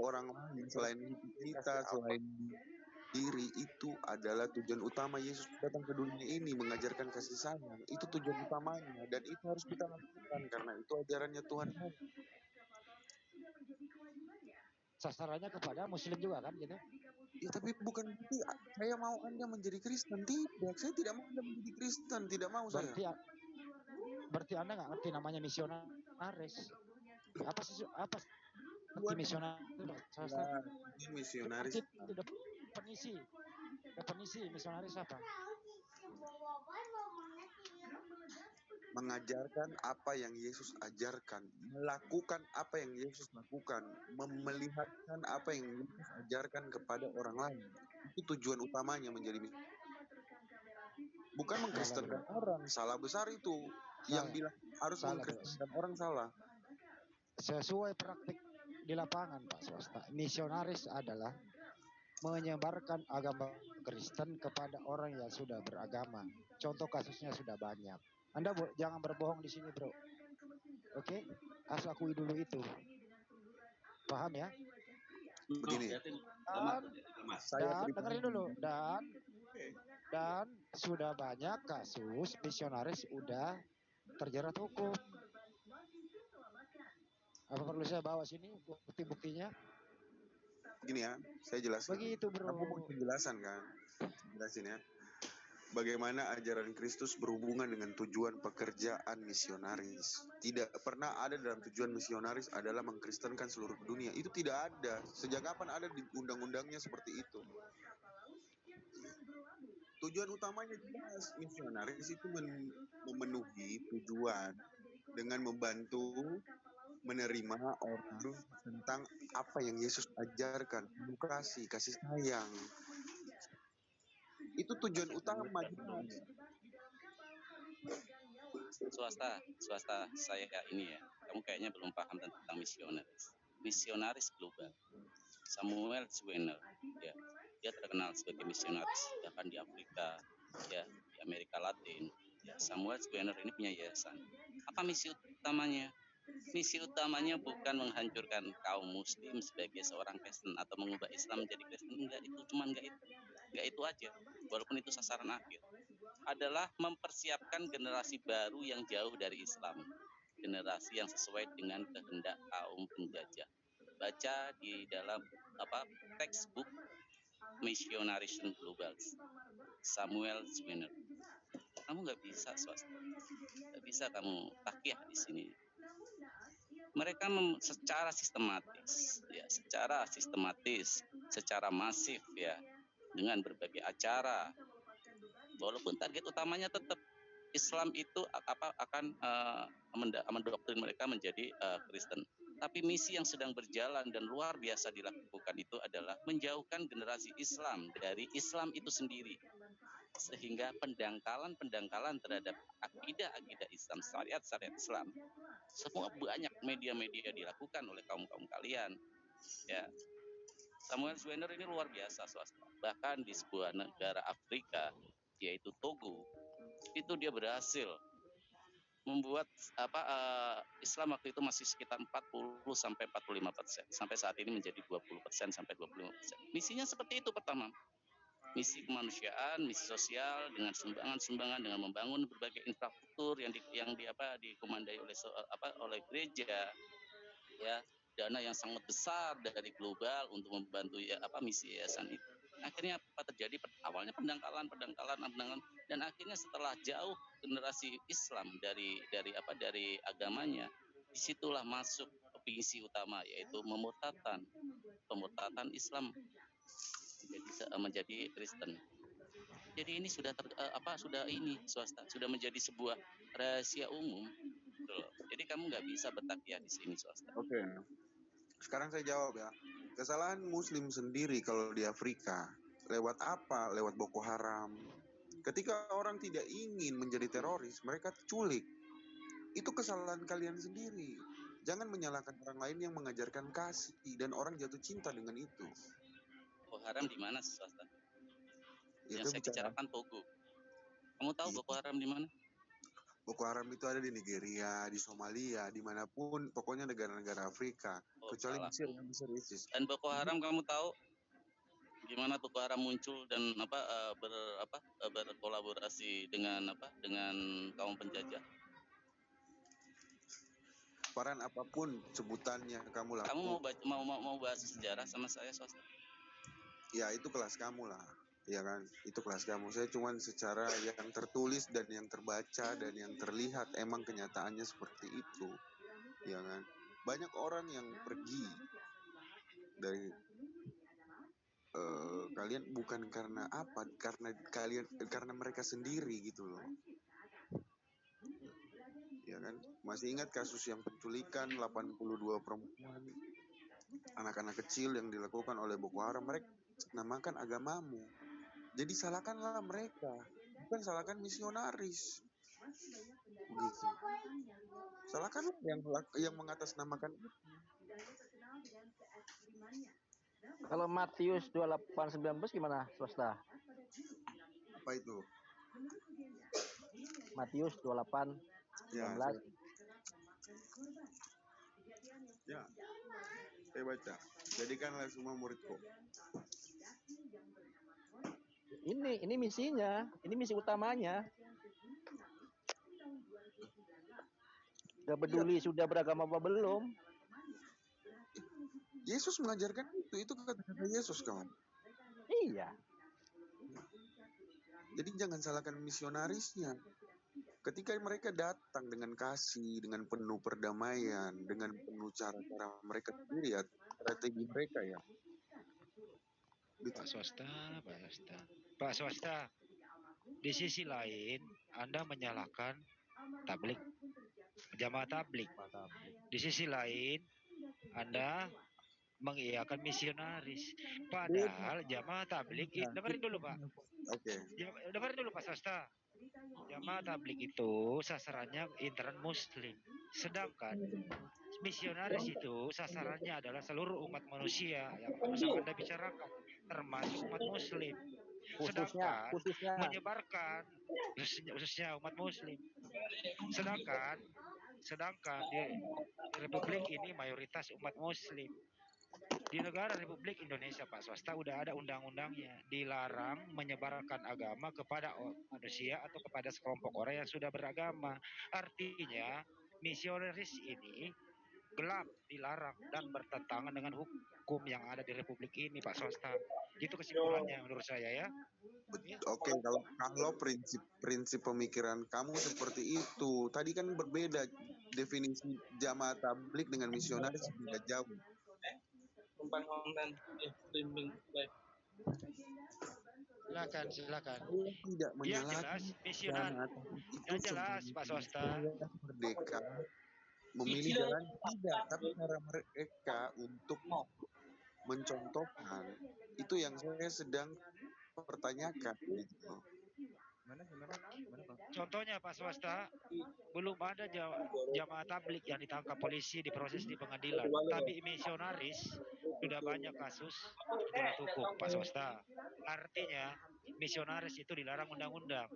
Speaker 1: orang lain selain kita, selain diri, itu adalah tujuan utama Yesus datang ke dunia ini, mengajarkan kasih sayang. Itu tujuan utamanya, dan itu harus kita lakukan karena itu ajarannya Tuhan.
Speaker 3: Sasarannya kepada Muslim juga kan gitu?
Speaker 1: Ya, tapi bukan berarti saya mau Anda menjadi Kristen. Tidak, saya tidak mau Anda menjadi Kristen. Tidak mau saya.
Speaker 3: Berarti Anda nggak ngerti namanya misionaris. Apa sih misionaris?
Speaker 1: Misionaris.
Speaker 3: Definisi misionaris apa?
Speaker 1: Mengajarkan apa yang Yesus ajarkan, melakukan apa yang Yesus lakukan, melihatkan apa yang Yesus ajarkan kepada orang lain. Itu tujuan utamanya menjadi bukan mengkristenkan orang. Salah besar itu. Yang bilang harus mengkristenkan orang salah.
Speaker 3: Sesuai praktik di lapangan, Pak Swasta, misionaris adalah menyebarkan agama Kristen kepada orang yang sudah beragama. Contoh kasusnya sudah banyak. Anda jangan berbohong di sini, bro. Oke? Harus akui dulu itu. Paham ya?
Speaker 1: Begini.
Speaker 3: Dan dengerin dulu. Dan sudah banyak kasus misionaris udah terjerat hukum. Apa perlu saya bawa sini bukti-buktinya?
Speaker 1: Gini ya, saya jelaskan.
Speaker 3: Begitu, bro.
Speaker 1: Aku mau penjelasan kan? Jelasin ya. Bagaimana ajaran Kristus berhubungan dengan tujuan pekerjaan misionaris. Tidak pernah ada dalam tujuan misionaris adalah mengkristenkan seluruh dunia. Itu tidak ada. Sejak kapan ada di undang-undangnya seperti itu? Tujuan utamanya jelas, misionaris itu memenuhi tujuan dengan membantu menerima orang tentang apa yang Yesus ajarkan, edukasi, kasih sayang. Itu tujuan utama.
Speaker 7: Swasta, saya ini ya, kamu kayaknya belum paham tentang misionaris global. Samuel Zwener, ya, dia terkenal sebagai misionaris bahkan di Afrika, ya, di Amerika Latin. Ya, Samuel Zwener ini punya yayasan. Apa misi utamanya? Misi utamanya bukan menghancurkan kaum muslim sebagai seorang Kristen atau mengubah Islam menjadi Kristen, enggak, itu cuman enggak itu aja. Walaupun itu sasaran akhir, adalah mempersiapkan generasi baru yang jauh dari Islam, generasi yang sesuai dengan kehendak kaum penjajah. Baca di dalam textbook Missionarism Global, Samuel Zwener. Kamu nggak bisa swasta, nggak bisa kamu takyah di sini. Mereka secara sistematis, secara masif ya, dengan berbagai acara. Walaupun target utamanya tetap Islam itu akan mendoktrin mereka menjadi Kristen. Tapi misi yang sedang berjalan dan luar biasa dilakukan itu adalah menjauhkan generasi Islam dari Islam itu sendiri. Sehingga pendangkalan terhadap akidah Islam, syariat Islam, semua banyak media-media dilakukan oleh kaum kalian. Ya, Samuel Zwener ini luar biasa swasta. Bahkan di sebuah negara Afrika yaitu Togo, itu dia berhasil membuat Islam waktu itu masih sekitar 40-45%. Sampai saat ini menjadi 20% sampai 25%. Misinya seperti itu pertama. Misi kemanusiaan, misi sosial dengan sumbangan-sumbangan, dengan membangun berbagai infrastruktur yang dikomandai oleh gereja, ya, dana yang sangat besar dari global untuk membantu misi yayasan itu. Akhirnya apa terjadi? Awalnya pendangkalan, dan akhirnya setelah jauh generasi Islam dari agamanya, disitulah masuk visi utama, yaitu pemurtatan Islam menjadi Kristen. Jadi ini sudah menjadi sebuah rahasia umum. Jadi kamu nggak bisa bertakyah di sini swasta.
Speaker 1: Oke. Sekarang saya jawab ya. Kesalahan Muslim sendiri kalau di Afrika lewat apa? Lewat Boko Haram. Ketika orang tidak ingin menjadi teroris, mereka culik. Itu kesalahan kalian sendiri. Jangan menyalahkan orang lain yang mengajarkan kasih dan orang jatuh cinta dengan itu.
Speaker 7: Boko Haram di mana swasta? Yang saya bicarakan Togo. Kamu tahu Boko Haram di mana?
Speaker 1: Boko Haram itu ada di Nigeria, di Somalia, dimanapun, pokoknya negara-negara Afrika, kecuali Mesir yang besar ISIS.
Speaker 7: Dan Boko Haram kamu tahu gimana Boko Haram muncul dan berkolaborasi dengan kaum penjajah?
Speaker 1: Peran apapun sebutannya kamu lakukan.
Speaker 7: Kamu mau bahas sejarah sama saya swasta?
Speaker 1: Ya itu kelas kamu lah. Ya kan, itu kelas kamu. Saya cuma secara yang tertulis dan yang terbaca dan yang terlihat emang kenyataannya seperti itu. Ya kan, banyak orang yang pergi dari kalian bukan karena apa, karena mereka sendiri gitu loh. Ya kan, masih ingat kasus yang penculikan 82 perempuan, anak-anak kecil yang dilakukan oleh Boko Haram? Mereka namakan agamamu. Jadi salahkanlah mereka, bukan salahkan misionaris. Begitu. Salahkan yang mengatasnamakan itu.
Speaker 6: Kalau Matius 28:19 gimana, swasta?
Speaker 1: Apa itu?
Speaker 6: Matius 28:19.
Speaker 1: Ya, saya baca. Jadikanlah semua muridku.
Speaker 6: Ini misinya, ini misi utamanya. Gak peduli sudah beragama apa belum.
Speaker 1: Yesus mengajarkan itu kata-kata Yesus, kawan.
Speaker 6: Iya.
Speaker 1: Jadi jangan salahkan misionarisnya. Ketika mereka datang dengan kasih, dengan penuh perdamaian, dengan penuh cara-cara mereka sendiri, ya, strategi mereka ya.
Speaker 3: Pak Swasta, di sisi lain Anda menyalahkan tablik, jamaah tablik. Di sisi lain Anda mengiyakan misionaris. Padahal jamaah tablik, dengerin dulu Pak.
Speaker 1: Oke.
Speaker 3: Dengerin dulu Pak Swasta. Jamaah tablik itu sasarannya intern muslim. Sedangkan misionaris itu sasarannya adalah seluruh umat manusia yang barusan Anda bicarakan, termasuk umat muslim. Sedangkan menyebarkan khususnya umat muslim. Sedangkan di Republik ini mayoritas umat muslim. Di negara Republik Indonesia Pak Swasta udah ada undang-undangnya, dilarang menyebarkan agama kepada manusia atau kepada sekelompok orang yang sudah beragama. Artinya misionaris ini gelap, dilarang dan bertentangan dengan hukum yang ada di Republik ini Pak Swasta. Itu kesimpulannya menurut saya ya.
Speaker 1: Oke, kalau prinsip pemikiran kamu seperti itu, tadi kan berbeda definisi jamaah tablik dengan misionaris beda jauh.
Speaker 7: Numpang online streaming live.
Speaker 3: Silakan.
Speaker 1: Tidak menyalahkan
Speaker 3: misionaris. Yang jelas Pak Swasta.
Speaker 1: Merdeka memilih jalan tidak, tapi cara mereka untuk mencontohkan itu yang saya sedang pertanyakan gitu.
Speaker 3: Contohnya Pak Swasta, belum ada jamaah tablik yang ditangkap polisi diproses di pengadilan, tapi misionaris sudah banyak kasus dijerat hukum Pak Swasta. Artinya misionaris itu dilarang undang-undang.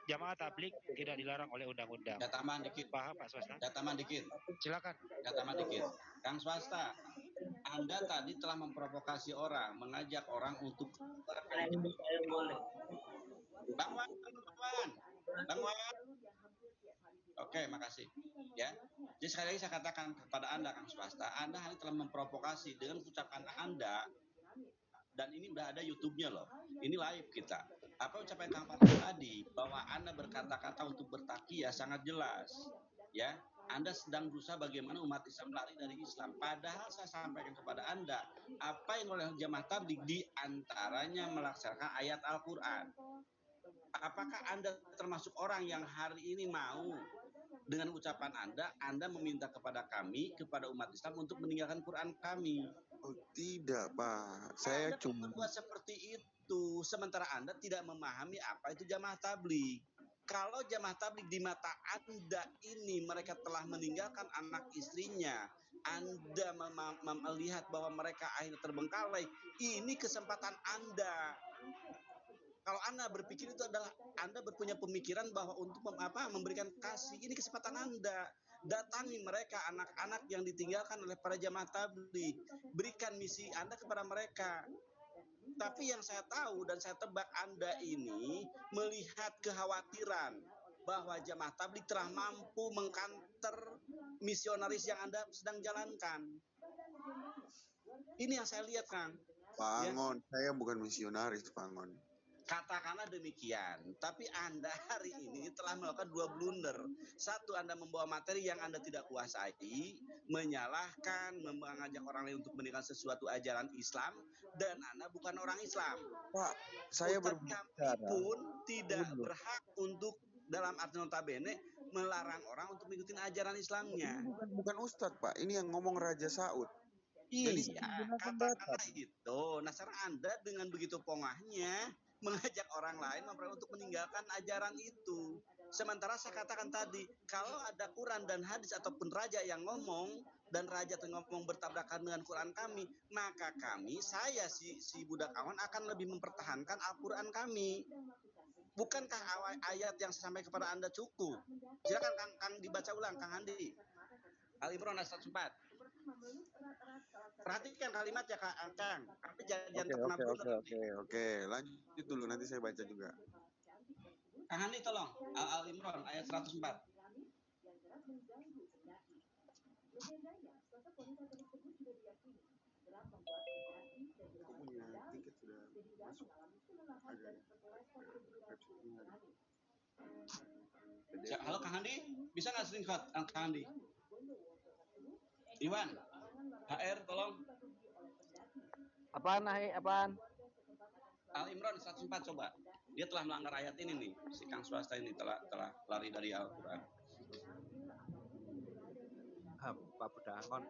Speaker 3: Jamaah tablik tidak dilarang oleh undang-undang.
Speaker 2: Ya tambahan dikit.
Speaker 3: Paham Pak Swasta?
Speaker 2: Ya tambahan dikit.
Speaker 3: Silakan.
Speaker 2: Ya tambahan dikit. Kang Swasta, Anda tadi telah memprovokasi orang, mengajak orang untuk Bang Wan. Oke, makasih. Ya. Jadi sekali lagi saya katakan kepada Anda, Kang Swasta, Anda hanya telah memprovokasi dengan ucapan Anda, dan ini udah ada YouTube-nya loh. Ini live kita. Apa ucapan Kang Farhan tadi bahwa Anda berkata-kata untuk bertakiyah sangat jelas, ya. Anda sedang berusaha bagaimana umat Islam lari dari Islam. Padahal saya sampaikan kepada Anda apa yang oleh jamaah tabligh di antaranya melaksanakan ayat Al-Qur'an. Apakah Anda termasuk orang yang hari ini mau dengan ucapan Anda meminta kepada kami, kepada umat Islam untuk meninggalkan Quran kami?
Speaker 1: Oh, tidak, Pak. Saya
Speaker 2: Anda
Speaker 1: cuma
Speaker 2: berbuat seperti itu, sementara Anda tidak memahami apa itu jamaah tabligh. Kalau jamaah tabligh di mata Anda ini mereka telah meninggalkan anak istrinya, Anda melihat bahwa mereka akhirnya terbengkalai, ini kesempatan Anda. Kalau Anda berpikir itu adalah Anda berpunya pemikiran bahwa untuk memberikan kasih, ini kesempatan Anda. Datangi mereka, anak-anak yang ditinggalkan oleh para jamaah tabligh. Berikan misi Anda kepada mereka. Tapi yang saya tahu dan saya tebak Anda ini melihat kekhawatiran bahwa jamaah tabligh telah mampu mengkanter misionaris yang Anda sedang jalankan. Ini yang saya lihat, Kang.
Speaker 1: Pangon, ya? Saya bukan misionaris, Pangon.
Speaker 2: Katakanlah demikian, tapi Anda hari ini telah melakukan dua blunder. Satu, Anda membawa materi yang Anda tidak kuasai, menyalahkan, mengajak orang lain untuk meninggalkan sesuatu ajaran Islam, dan Anda bukan orang Islam.
Speaker 1: Pak, saya
Speaker 2: berbicara pun tidak berhak untuk dalam arti notabene melarang orang untuk mengikuti ajaran Islamnya.
Speaker 1: Bukan Ustadz, Pak. Ini yang ngomong Raja Saud.
Speaker 2: Iya, katakanlah itu. Nah, sekarang Anda dengan begitu pongahnya mengajak orang lain untuk meninggalkan ajaran itu. Sementara saya katakan tadi, kalau ada Quran dan hadis ataupun raja yang ngomong dan raja itu ngomong bertabrakan dengan Quran kami, maka saya si budak awan akan lebih mempertahankan Al-Quran kami. Bukankah ayat yang saya sampaikan kepada Anda cukup? Silakan Kang dibaca ulang, Kang Handi. Al-Imran ayat 104. Perhatikan kalimat ya Kang, tapi jangan terkena blunder.
Speaker 1: Oke, lanjut dulu nanti saya baca juga.
Speaker 2: Kang Handi tolong, Al-Imran ayat 104. Ya, halo Kang Handi, bisa nggak screenshot Kang Handi? Iwan, HR tolong.
Speaker 6: Apaan?
Speaker 2: Al-Imran 104 coba. Dia telah melanggar ayat ini nih. Si Kang Swasta ini telah lari dari Al-Quran.
Speaker 5: Pak Budak Angon,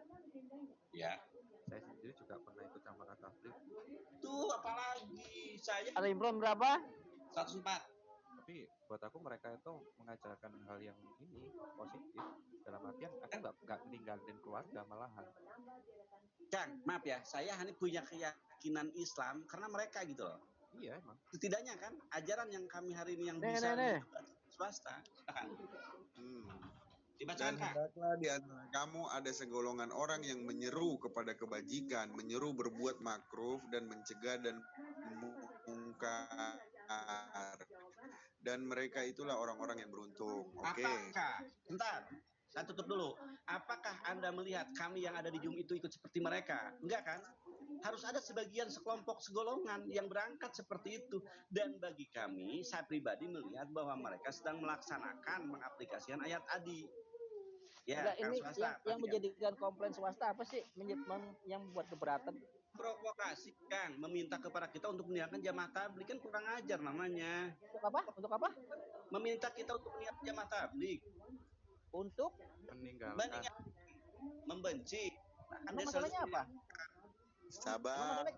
Speaker 2: Ya.
Speaker 5: saya sendiri juga pernah ikut jamaah tabligh.
Speaker 2: Tuh apalagi saya
Speaker 6: Ada imron berapa?
Speaker 2: 104.
Speaker 5: Tapi buat aku mereka itu mengajarkan hal yang ini positif, dalam artian aku nggak meninggalin keluarga malahan.
Speaker 2: Kang, maaf ya, saya hanya punya keyakinan Islam karena mereka gitu loh.
Speaker 5: Iya emang.
Speaker 2: Setidaknya kan ajaran yang kami hari ini yang
Speaker 6: Nih,
Speaker 2: bisa
Speaker 6: nih.
Speaker 2: swasta.
Speaker 1: Dan
Speaker 2: Dibacakan Kang.
Speaker 1: hendaklah di antara kamu ada segolongan orang yang menyeru kepada kebajikan, menyeru berbuat makruf dan mencegah dan mungkar. Dan mereka itulah orang-orang yang beruntung. Oke.
Speaker 2: Apakah, bentar, saya tutup dulu. Apakah Anda melihat kami yang ada di Zoom itu ikut seperti mereka? Enggak kan? Harus ada sebagian sekelompok segolongan yang berangkat seperti itu. Dan bagi kami, saya pribadi melihat bahwa mereka sedang melaksanakan mengaplikasikan ayat tadi. Ya,
Speaker 6: Enggak,
Speaker 2: Kang
Speaker 6: ini
Speaker 2: Swasta,
Speaker 6: yang menjadikan komplain swasta apa sih yang membuat keberatan?
Speaker 2: provokasi Kang, meminta kepada kita untuk meninggalkan jamaah tabligh, kan kurang ajar namanya.
Speaker 6: Untuk apa?
Speaker 2: Meminta kita untuk meninggalkan jamaah tabligh.
Speaker 6: Untuk
Speaker 5: meninggalkan,
Speaker 2: membenci.
Speaker 6: Emang masalahnya apa?
Speaker 1: Sabar.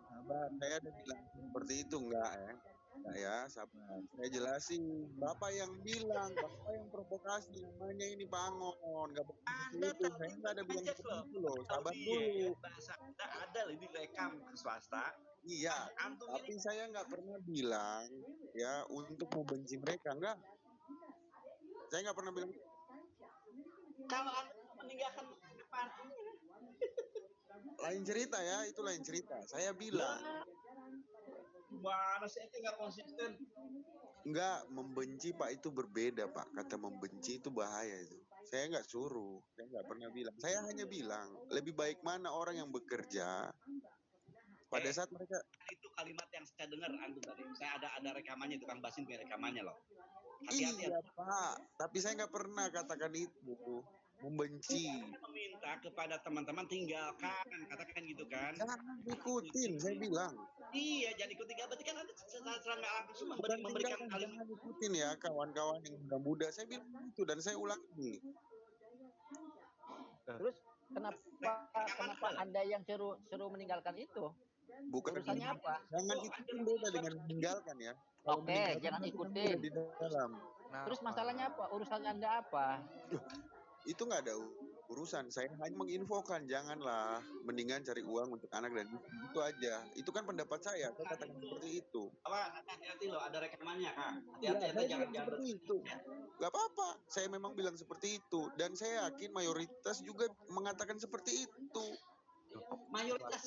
Speaker 1: Saya ada bilang seperti itu enggak ya? Enggak ya, sabar. Saya jelasin. Bapak yang bilang, Bapak yang provokasi, namanya ini Pak Angon. Enggak begitu itu. Saya enggak ada bilang seperti itu loh. Sabar dulu.
Speaker 2: Bahasa Anda ada ini rekam ke swasta.
Speaker 1: Iya, tapi saya nggak pernah bilang ya untuk membenci mereka, enggak. Saya nggak pernah bilang.
Speaker 2: Kalau Anda meninggalkan apa?
Speaker 1: Lain cerita ya, itu lain cerita. Saya bilang.
Speaker 2: Gimana sih itu nggak konsisten?
Speaker 1: Enggak, membenci Pak itu berbeda Pak. Kata membenci itu bahaya itu. Saya nggak suruh, saya nggak pernah bilang. Saya hanya bilang lebih baik mana orang yang bekerja pada saat mereka.
Speaker 2: Itu kalimat yang saya dengar antum tadi. Saya ada rekamannya, tukang Basin punya rekamannya loh.
Speaker 1: Hati-hati iya Pak, tapi saya nggak pernah katakan itu. Membenci.
Speaker 2: Meminta kepada teman-teman tinggalkan, katakan gitu kan.
Speaker 1: Jangan ikutin, saya bilang.
Speaker 2: Iya, jangan ikutin. Berarti kan Anda secara nggak langsung memberikan kalimat.
Speaker 1: Jangan ikutin ya kawan-kawan yang muda-muda. Saya bilang itu dan saya ulangi.
Speaker 6: Terus kenapa Anda yang suruh meninggalkan itu?
Speaker 1: Bukan
Speaker 6: urusannya apa?
Speaker 1: Jangan ikutin, beda dengan meninggalkan ya.
Speaker 6: Oke, jangan ikutin.
Speaker 1: Di dalam.
Speaker 6: Terus masalahnya apa? Urusan Anda apa?
Speaker 1: Itu nggak ada urusan. Saya hanya menginfokan, janganlah mendingan cari uang untuk anak dan istri. Itu aja. Itu kan pendapat saya. Saya katakan seperti itu.
Speaker 2: Apa? Hati-hati loh, ada rekamannya Kang.
Speaker 1: Hati-hati, jangan seperti itu. Gak apa-apa. Saya memang bilang seperti itu. Dan saya yakin mayoritas juga mengatakan seperti itu.
Speaker 2: Mayoritas.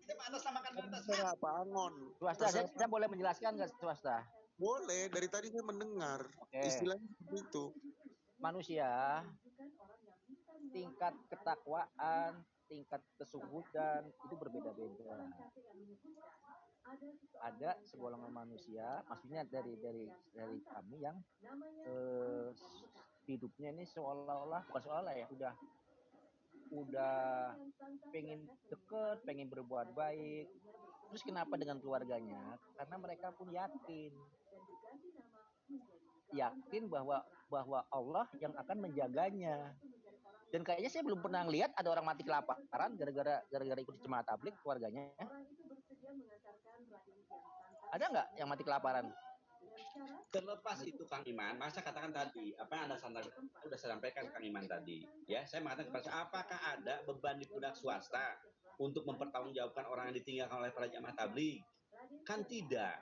Speaker 2: Kita mengatasnamakan
Speaker 1: mayoritas. Pak Angon.
Speaker 6: Swasta, saya boleh menjelaskan nggak swasta?
Speaker 1: Boleh. Dari tadi saya mendengar. Istilahnya seperti itu.
Speaker 6: Manusia, tingkat ketakwaan, tingkat kesungguhan itu berbeda-beda. Ada segolongan manusia, maksudnya dari kami yang hidupnya ini seolah-olah, bukan seolah ya, udah pengen deket, pengen berbuat baik. Terus kenapa dengan keluarganya? Karena mereka pun yakin bahwa Allah yang akan menjaganya. Dan kayaknya saya belum pernah lihat ada orang mati kelaparan gara-gara ikut jemaah tabligh keluarganya. Ada nggak yang mati kelaparan?
Speaker 2: Terlepas itu Kang Iman, masa katakan tadi apa yang Anda sudah sampaikan Kang Iman tadi, ya saya mengatakan kepada apakah ada beban di pundak swasta untuk mempertanggungjawabkan orang yang ditinggalkan oleh para jamaah tabligh? Kan tidak.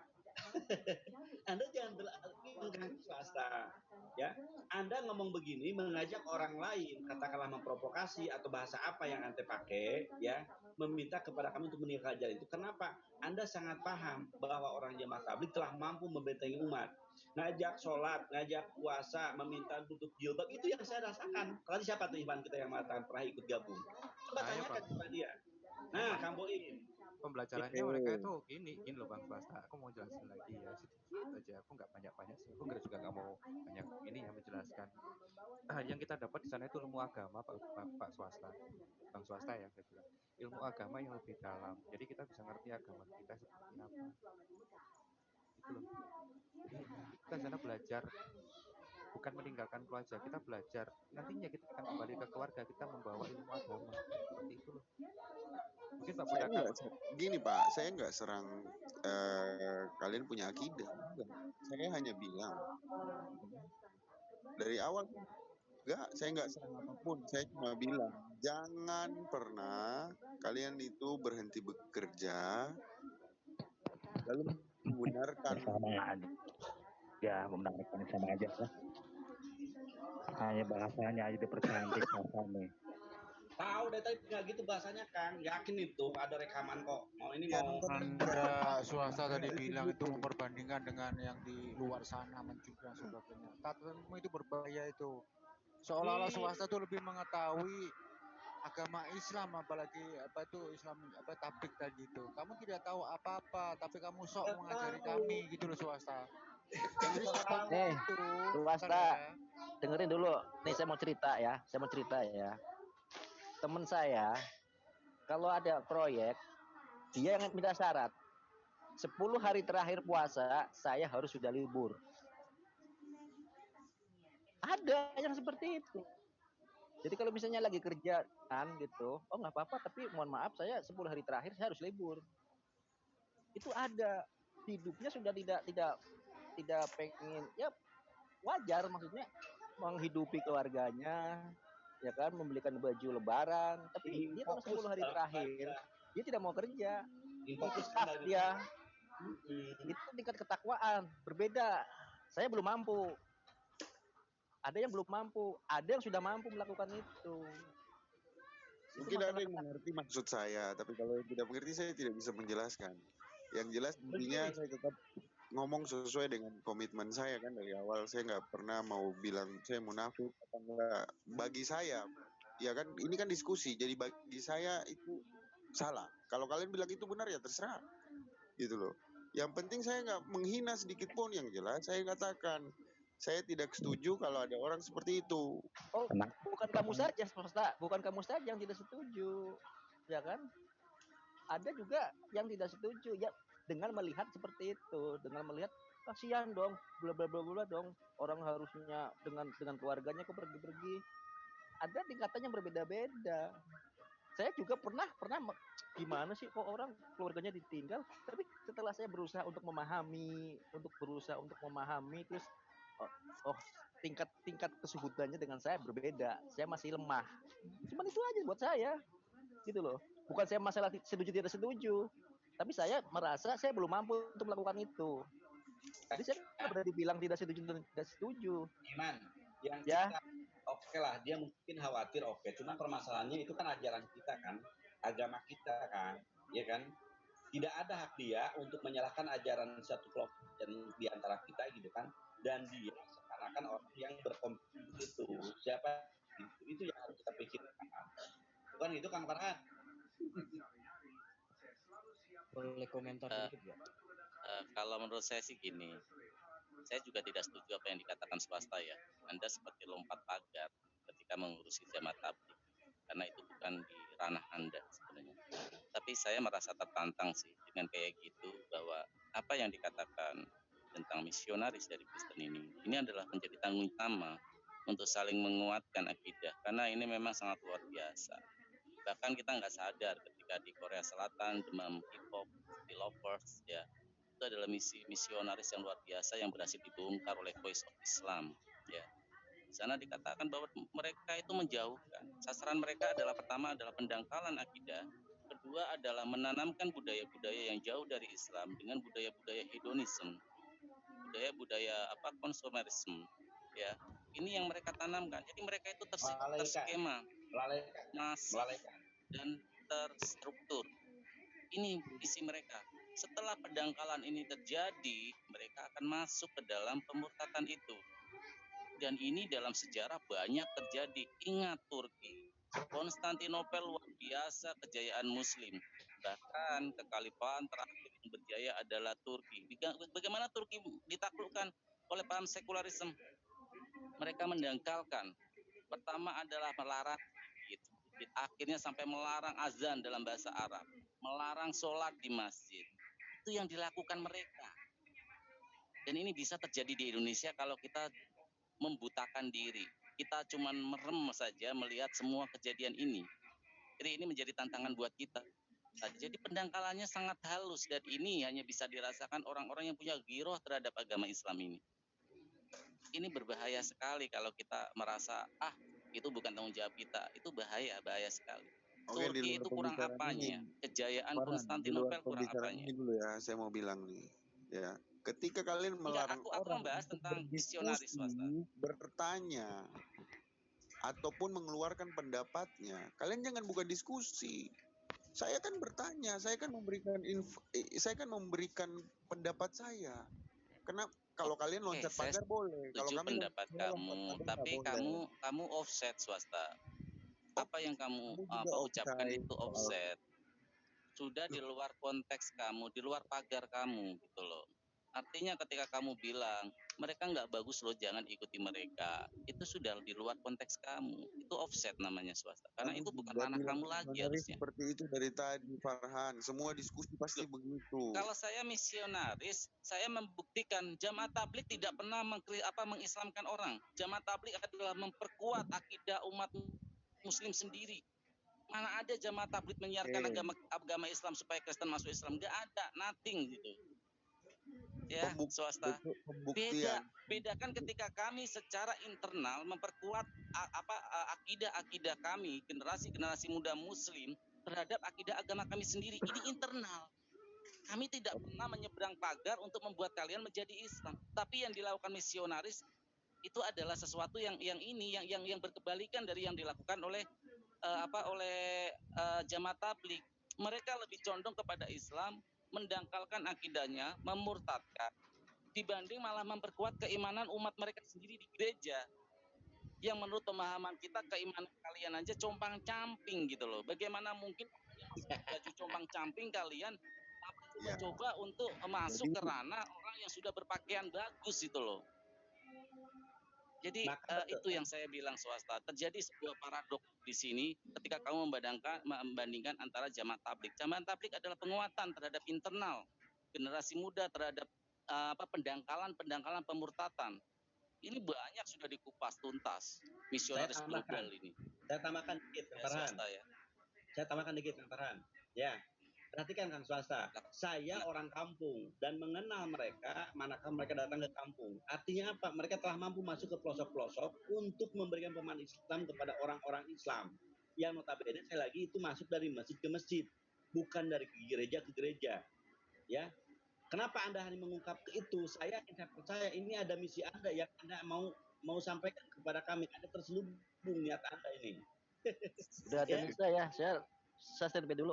Speaker 2: Anda jangan beralih swasta, ya. Anda ngomong begini mengajak orang lain, katakanlah memprovokasi atau bahasa apa yang Anda pakai, ya, meminta kepada kami untuk meninggalkan ajaran itu. Kenapa? Anda sangat paham bahwa orang jamaah tabligh telah mampu membentengi umat. Ngajak sholat, ngajak puasa, meminta untuk jilbab, itu yang saya rasakan. Tadi siapa tuh Ivan kita yang mengatakan pernah ikut gabung? Coba tanyakan kepada dia. Nah, Kang Boim.
Speaker 5: Pembelajarannya mereka itu gini loh Bang Swasta. Aku mau jelasin lagi ya sedikit aja. Aku nggak banyak sih. Aku juga nggak mau banyak ini yang menjelaskan. Yang kita dapat di sana itu ilmu agama Pak Swasta, Bang Swasta ya saya bilang. Ilmu agama yang lebih dalam. Jadi kita bisa ngerti agama kita seperti apa. Itu loh. Jadi kita sana belajar bukan meninggalkan keluarga, kita belajar. Nantinya kita akan kembali ke keluarga, kita membawa ilmu agama. Seperti itu loh. Mungkin Pak
Speaker 1: Saya
Speaker 5: Bunda akan
Speaker 1: gini Pak, saya nggak serang kalian punya akidah. Enggak. Saya hanya bilang dari awal enggak, saya nggak serang apapun. Saya cuma bilang jangan pernah kalian itu berhenti bekerja lalu membenarkan.
Speaker 6: Sama aja. Ya, membenarkan sama aja lah. Hanya bahasanya aja dipercantik bahasanya.
Speaker 2: Tahu deh tadi nggak gitu bahasanya Kang, yakin itu ada rekaman kok. Mau ini
Speaker 1: Ya,
Speaker 2: mau
Speaker 3: Anda swasta tadi bilang itu memperbandingkan dengan yang di luar sana mencuri dan sebagainya. Katamu itu berbahaya itu. Seolah-olah swasta itu lebih mengetahui agama Islam, apalagi apa itu Islam apa tablik tadi itu. Kamu tidak tahu apa-apa, tapi kamu sok mengajari kami gitu loh swasta. Jadi swasta itu
Speaker 6: swasta, dengerin dulu. Nih saya mau cerita ya. Temen saya kalau ada proyek, dia yang minta syarat 10 hari terakhir puasa saya harus sudah libur. Ada yang seperti itu. Jadi kalau misalnya lagi kerja kan gitu, oh nggak apa-apa, tapi mohon maaf saya 10 hari terakhir saya harus libur. Itu ada. Hidupnya sudah tidak pengen, ya wajar maksudnya menghidupi keluarganya, ya kan, membelikan baju lebaran, tapi dia kalau 10 hari terakhir dia tidak mau kerja, ikhlas dia. Itu tingkat ketakwaan berbeda. Saya belum mampu, ada yang belum mampu, ada yang sudah mampu melakukan itu.
Speaker 1: Mungkin ada yang mengerti maksud saya, tapi kalau yang tidak mengerti saya tidak bisa menjelaskan. Yang jelas intinya saya tetap ngomong sesuai dengan komitmen saya kan dari awal. Saya nggak pernah mau bilang saya munafik atau enggak. Bagi saya, ya kan ini kan diskusi. Jadi bagi saya itu salah. Kalau kalian bilang itu benar ya terserah, gitu loh. Yang penting saya nggak menghina sedikit pun. Yang jelas saya katakan saya tidak setuju kalau ada orang seperti itu.
Speaker 6: Oh, bukan kamu saja, Swasta. Bukan kamu saja yang tidak setuju, ya kan? Ada juga yang tidak setuju ya dengan melihat seperti itu, dengan melihat kasihan dong, bla bla bla bla dong, orang harusnya dengan keluarganya kok pergi-pergi. Ada tingkatannya berbeda-beda. Saya juga pernah gimana sih kok orang keluarganya ditinggal, tapi setelah saya berusaha untuk memahami, terus oh tingkat kesubutannya dengan saya berbeda, saya masih lemah. Cuman itu aja buat saya, gitu loh. Bukan saya masalah setuju tidak setuju, tapi saya merasa saya belum mampu untuk melakukan itu. Jadi saya nggak berani bilang tidak setuju dan tidak setuju.
Speaker 2: Iman, yang
Speaker 6: ya
Speaker 2: kita oke lah, dia mungkin khawatir oke, cuman permasalahannya itu kan ajaran kita kan, agama kita kan, ya kan, tidak ada hak dia untuk menyalahkan ajaran satu kelompok dan di antara kita gitu kan, dan dia seakan-akan orang yang berkompetisi itu siapa itu yang harus kita pikirkan, bukan itu Kang Farhan.
Speaker 4: Boleh komentar dikit ya?
Speaker 7: Kalau menurut saya sih gini, saya juga tidak setuju apa yang dikatakan swasta ya. Anda seperti lompat pagar ketika mengurusi jamaah tabligh, karena itu bukan di ranah Anda sebenarnya. Tapi saya merasa tertantang sih dengan kayak gitu, bahwa apa yang dikatakan tentang misionaris dari Kristen ini adalah menjadi tanggung utama untuk saling menguatkan akidah, karena ini memang sangat luar biasa. Bahkan kita nggak sadar ketika di Korea Selatan demam K-pop, K-lovers ya, itu adalah misi misionaris yang luar biasa yang berhasil dibongkar oleh Voice of Islam ya. Di sana dikatakan bahwa mereka itu menjauhkan, sasaran mereka adalah pertama adalah pendangkalan akidah, kedua adalah menanamkan budaya-budaya yang jauh dari Islam dengan budaya-budaya hedonisme, budaya-budaya konsumerisme ya. Ini yang mereka tanamkan. Jadi mereka itu terskema, masif dan terstruktur. Ini isi mereka. Setelah pendangkalan ini terjadi, mereka akan masuk ke dalam pemurtatan itu. Dan ini dalam sejarah banyak terjadi. Ingat Turki, Konstantinopel luar biasa kejayaan Muslim. Bahkan kekhalifahan terakhir yang berjaya adalah Turki. Bagaimana Turki ditaklukkan oleh paham sekularisme? Mereka mendangkalkan. Pertama adalah melarang akhirnya sampai melarang azan dalam bahasa Arab, melarang sholat di masjid. Itu yang dilakukan mereka. Dan ini bisa terjadi di Indonesia kalau kita membutakan diri. Kita cuman merem saja melihat semua kejadian ini. Jadi ini menjadi tantangan buat kita. Jadi pendangkalannya sangat halus dan ini hanya bisa dirasakan orang-orang yang punya giroh terhadap agama Islam ini. Ini berbahaya sekali kalau kita merasa itu bukan tanggung jawab kita. Itu bahaya sekali.
Speaker 1: Oke,
Speaker 7: Turki itu kurang apanya? Kejayaan Konstantinopel kurang apanya?
Speaker 1: Ini dulu ya, saya mau bilang nih, ya. Ketika kalian melarang
Speaker 7: aku
Speaker 1: orang
Speaker 7: membahas
Speaker 1: untuk
Speaker 7: tentang misionaris swasta,
Speaker 1: bertanya, ataupun mengeluarkan pendapatnya, kalian jangan buka diskusi. Saya kan bertanya, saya kan memberikan pendapat saya. Kenapa? Kalau kalian loncat pagar boleh, kalau kami
Speaker 7: pendapat kamu, tapi kamu offset swasta. Apa yang kamu ucapkan itu offset. Sudah di luar konteks kamu, di luar pagar kamu gitu loh. Artinya ketika kamu bilang mereka nggak bagus loh, jangan ikuti mereka, itu sudah di luar konteks kamu. Itu offset namanya swasta. Karena itu bukan ranah kamu lagi harusnya.
Speaker 1: Seperti itu dari tadi Farhan, semua diskusi pasti begitu.
Speaker 7: Kalau saya misionaris, saya membuktikan Jamaah Tabligh tidak pernah mengislamkan orang. Jamaah Tabligh adalah memperkuat akidah umat Muslim sendiri. Mana ada Jamaah Tabligh menyiarkan agama Islam supaya Kristen masuk Islam? Nggak ada, nothing gitu. Ya, swasta. Bedakan ketika kami secara internal memperkuat akidah kami, generasi muda Muslim terhadap akidah agama kami sendiri. Ini internal. Kami tidak pernah menyeberang pagar untuk membuat kalian menjadi Islam. Tapi yang dilakukan misionaris itu adalah sesuatu yang berkebalikan dari yang dilakukan oleh Jamaah Tabligh. Mereka lebih condong kepada Islam, mendangkalkan akidahnya, memurtadkan, dibanding malah memperkuat keimanan umat mereka sendiri di gereja. Yang menurut pemahaman kita, keimanan kalian aja compang-camping gitu loh. Bagaimana mungkin baju compang-camping kalian mencoba untuk masuk ke ranah orang yang sudah berpakaian bagus itu loh. Jadi itu yang saya bilang swasta. Terjadi sebuah paradok di sini ketika kamu membandingkan antara Jamaah Tabligh. Jamaah Tabligh adalah penguatan terhadap internal generasi muda terhadap pendangkalan pemurtatan. Ini banyak sudah dikupas tuntas misionaris global ini.
Speaker 9: Saya tambahkan dikit, Farhan. Saya tambahkan dikit, Farhan. Ya. Perhatikan Kang Swasta, saya orang kampung dan mengenal mereka manakala mereka datang ke kampung. Artinya apa? Mereka telah mampu masuk ke pelosok-pelosok untuk memberikan pemahaman Islam kepada orang-orang Islam. Yang notabene saya lagi itu masuk dari masjid ke masjid, bukan dari gereja ke gereja. Ya. Kenapa Anda hanya mengungkap itu? Saya percaya ini ada misi Anda yang Anda mau sampaikan kepada kami. Ada terselubung niat Anda ini.
Speaker 6: Udah ada misi ya, saya standby dulu.